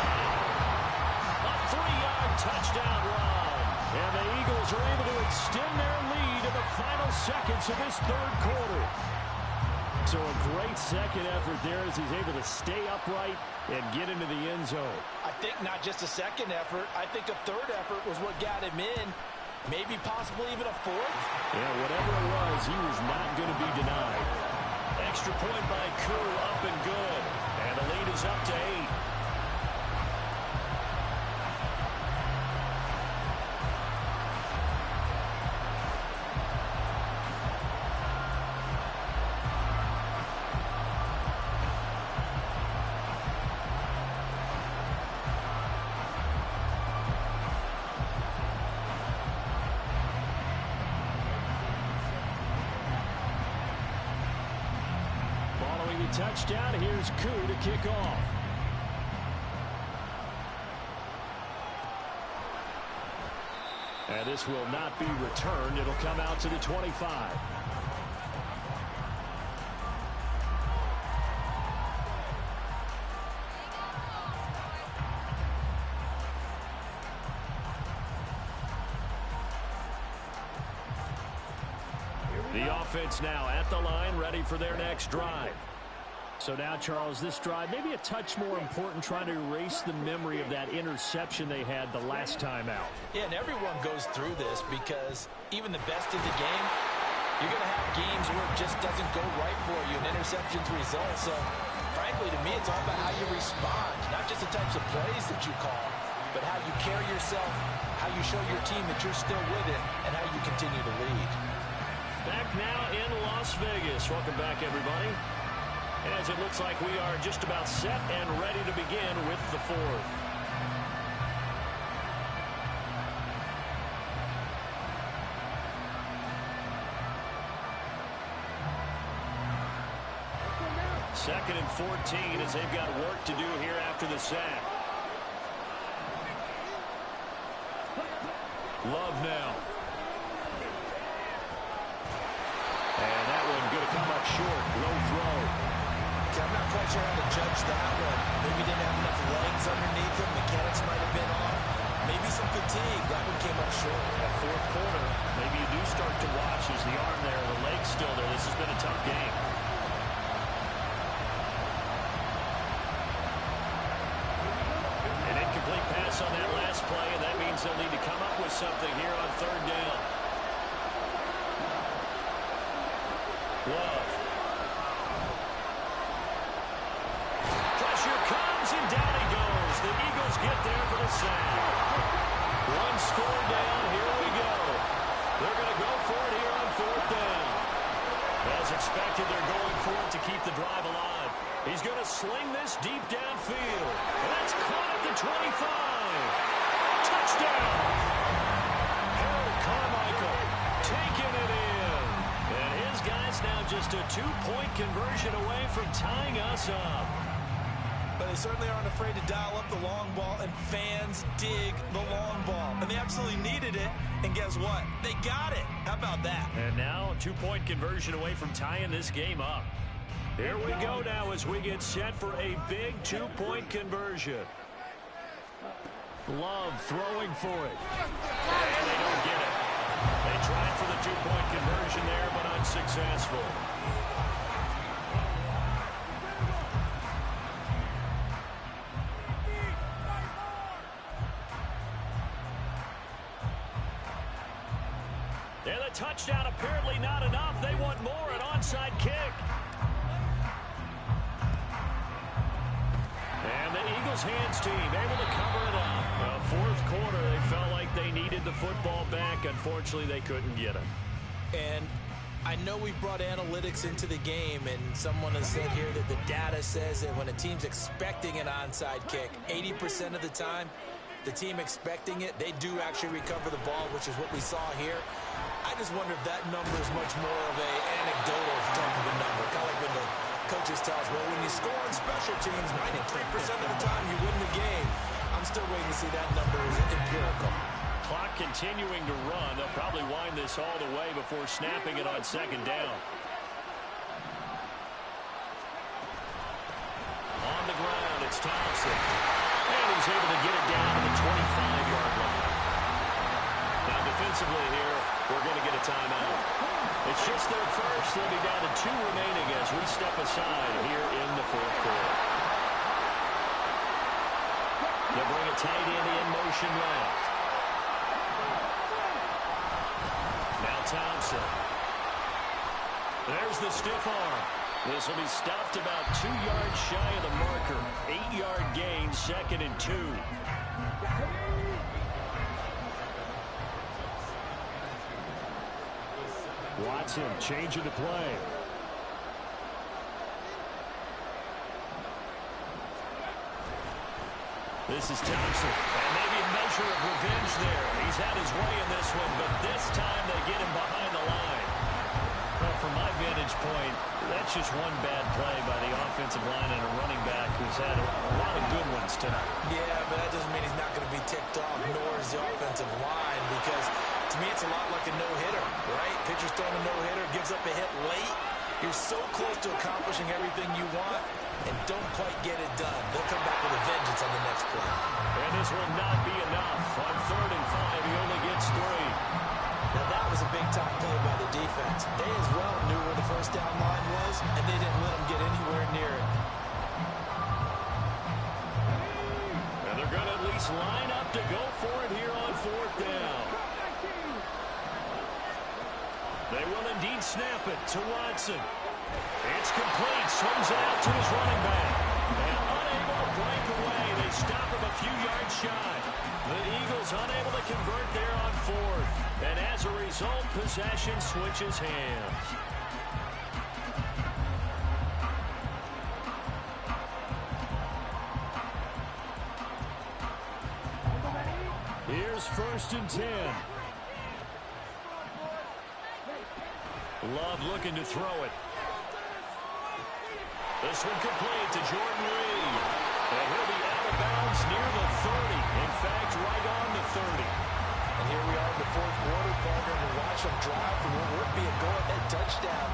A 3-yard touchdown run. And the Eagles are able to extend their lead in the final seconds of this 3rd quarter. So a great second effort there as he's able to stay upright and get into the end zone. I think not just a second effort. I think a 3rd effort was what got him in. Maybe possibly even a 4th. Yeah, whatever it was, he was not going to be denied. Extra point by Koo, up and good. And the lead is up to 8. Touchdown. Here's Koo to kick off. And this will not be returned. It'll come out to the 25. The offense now at the line, ready for their next drive. So now, Charles, this drive maybe a touch more important, trying to erase the memory of that interception they had the last time out. Yeah, and everyone goes through this because even the best in the game, you're going to have games where it just doesn't go right for you, and interceptions result. So, frankly, to me, it's all about how you respond, not just the types of plays that you call, but how you carry yourself, how you show your team that you're still with it, and how you continue to lead. Back now in Las Vegas. Welcome back, everybody. As it looks like we are just about set and ready to begin with the 4th. Second and 14 as they've got work to do here after the sack. Love now. And that one going to come up short. Low throw. I'm not quite sure how to judge that one. Maybe didn't have enough legs underneath him. Mechanics might have been off. Maybe some fatigue. That one came up short. At 4th quarter, maybe you do start to watch as the arm there, the leg's still there. This has been a tough game. An incomplete pass on that last play, and that means they'll need to come up with something here on 3rd down. Love. And down he goes. The Eagles get there for the sack. 1 score down. Here we go. They're going to go for it here on 4th down. As expected, they're going for it to keep the drive alive. He's going to sling this deep downfield. And that's caught at the 25. Touchdown. Harold Carmichael taking it in. And his guy's now just a 2-point conversion away from tying us up. But they certainly aren't afraid to dial up the long ball, and fans dig the long ball. And they absolutely needed it, and guess what? They got it. How about that? And now a 2-point conversion away from tying this game up. Here we go now as we get set for a big 2-point conversion. Love throwing for it. And they don't get it. They tried for the 2-point conversion there, but unsuccessful. And the touchdown apparently not enough. They want more, an onside kick. And the Eagles hands team able to cover it up. 4th quarter, they felt like they needed the football back. Unfortunately, they couldn't get it. And I know we brought analytics into the game, and someone has said here that the data says that when a team's expecting an onside kick, 80% of the time, the team expecting it, they do actually recover the ball, which is what we saw here. I just wonder if that number is much more of an anecdotal type of a number. Kind of like when the coaches tell us, well, when you score on special teams, 93% of the time you win the game. I'm still waiting to see that number is empirical. Clock continuing to run. They'll probably wind this all the way before snapping it on second down. On the ground, it's Thompson. And he's able to get it down to the 25-yard line. Now defensively here, we're going to get a timeout. It's just their first. They'll be down to 2 remaining as we step aside here in the fourth quarter. They'll bring a tight end in motion left. Now Thompson. There's the stiff arm. This will be stopped about 2 yards shy of the marker. 8-yard gain, 2nd and 2. Watson changing the play. This is Thompson. And maybe a measure of revenge there. He's had his way in this one, but this time they get him behind the line. Well, from my vantage point, that's just one bad play by the offensive line and a running back who's had a lot of good ones tonight. Yeah, but that doesn't mean he's not going to be ticked off, nor is the offensive line, because to me it's a lot like a no-hitter, right? Pitcher's throwing a no-hitter, gives up a hit late. You're so close to accomplishing everything you want and don't quite get it done. They'll come back with a vengeance on the next play. And this will not be enough. On 3rd and 5, he only gets 3. Now that was a big-time play by the defense. They as well knew where the first down line was, and they didn't let them get anywhere near it. And they're going to at least line up to go for it here on 4th down. They will indeed snap it to Watson. It's complete. Swings it out to his running back. And unable to break away. They stop him a few yards shy. The Eagles unable to convert there on 4th. And as a result, possession switches hands. Here's 1st and 10. Love looking to throw it. This one complete to Jordan Reed. And he'll be out of bounds near the 30. In fact, right on the 30. And here we are in the 4th quarter, partner, to watch them drive for what would be a go-ahead touchdown.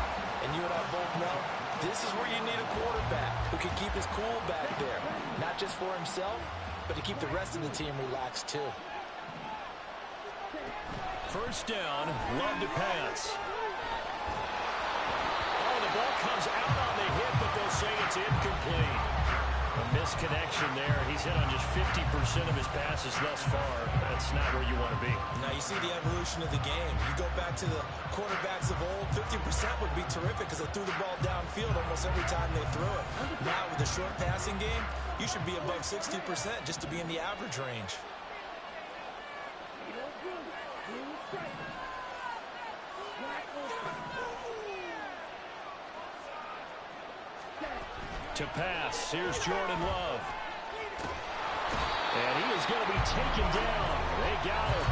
And you and I both know this is where you need a quarterback who can keep his cool back there. Not just for himself, but to keep the rest of the team relaxed too. 1st down, Love to pass. Oh, the ball comes out on the hit, but they'll say it's incomplete. A misconnection there. He's hit on just 50% of his passes thus far. That's not where you want to be. Now you see the evolution of the game. You go back to the quarterbacks of old, 50% would be terrific because they threw the ball downfield almost every time they threw it. Now with the short passing game, you should be above 60% just to be in the average range. To pass, here's Jordan Love. And he is going to be taken down. They got him.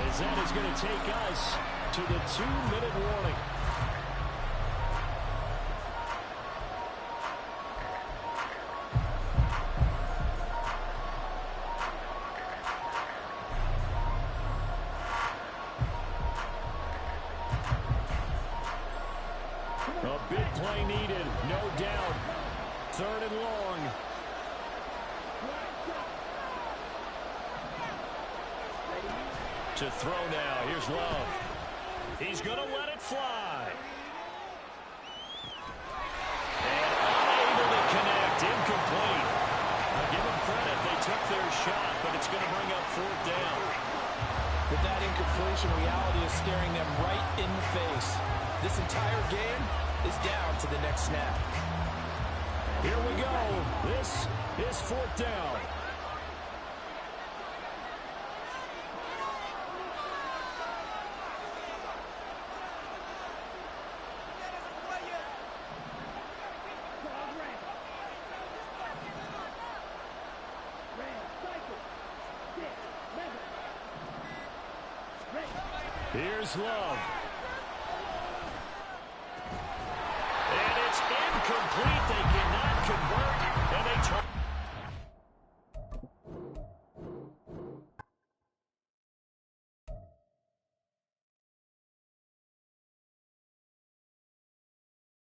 As that is going to take us to the 2-minute warning. A big play needed, no doubt. 3rd and long. To throw now. Here's Love. He's going to let it fly. And unable to connect. Incomplete. I'll give them credit. They took their shot, but it's going to bring up 4th down. With that incompletion, reality is staring them right in the face. This entire game is down to the next snap. Here we go. This is 4th down. Here's Love. And it's incomplete. They cannot convert, and they turn.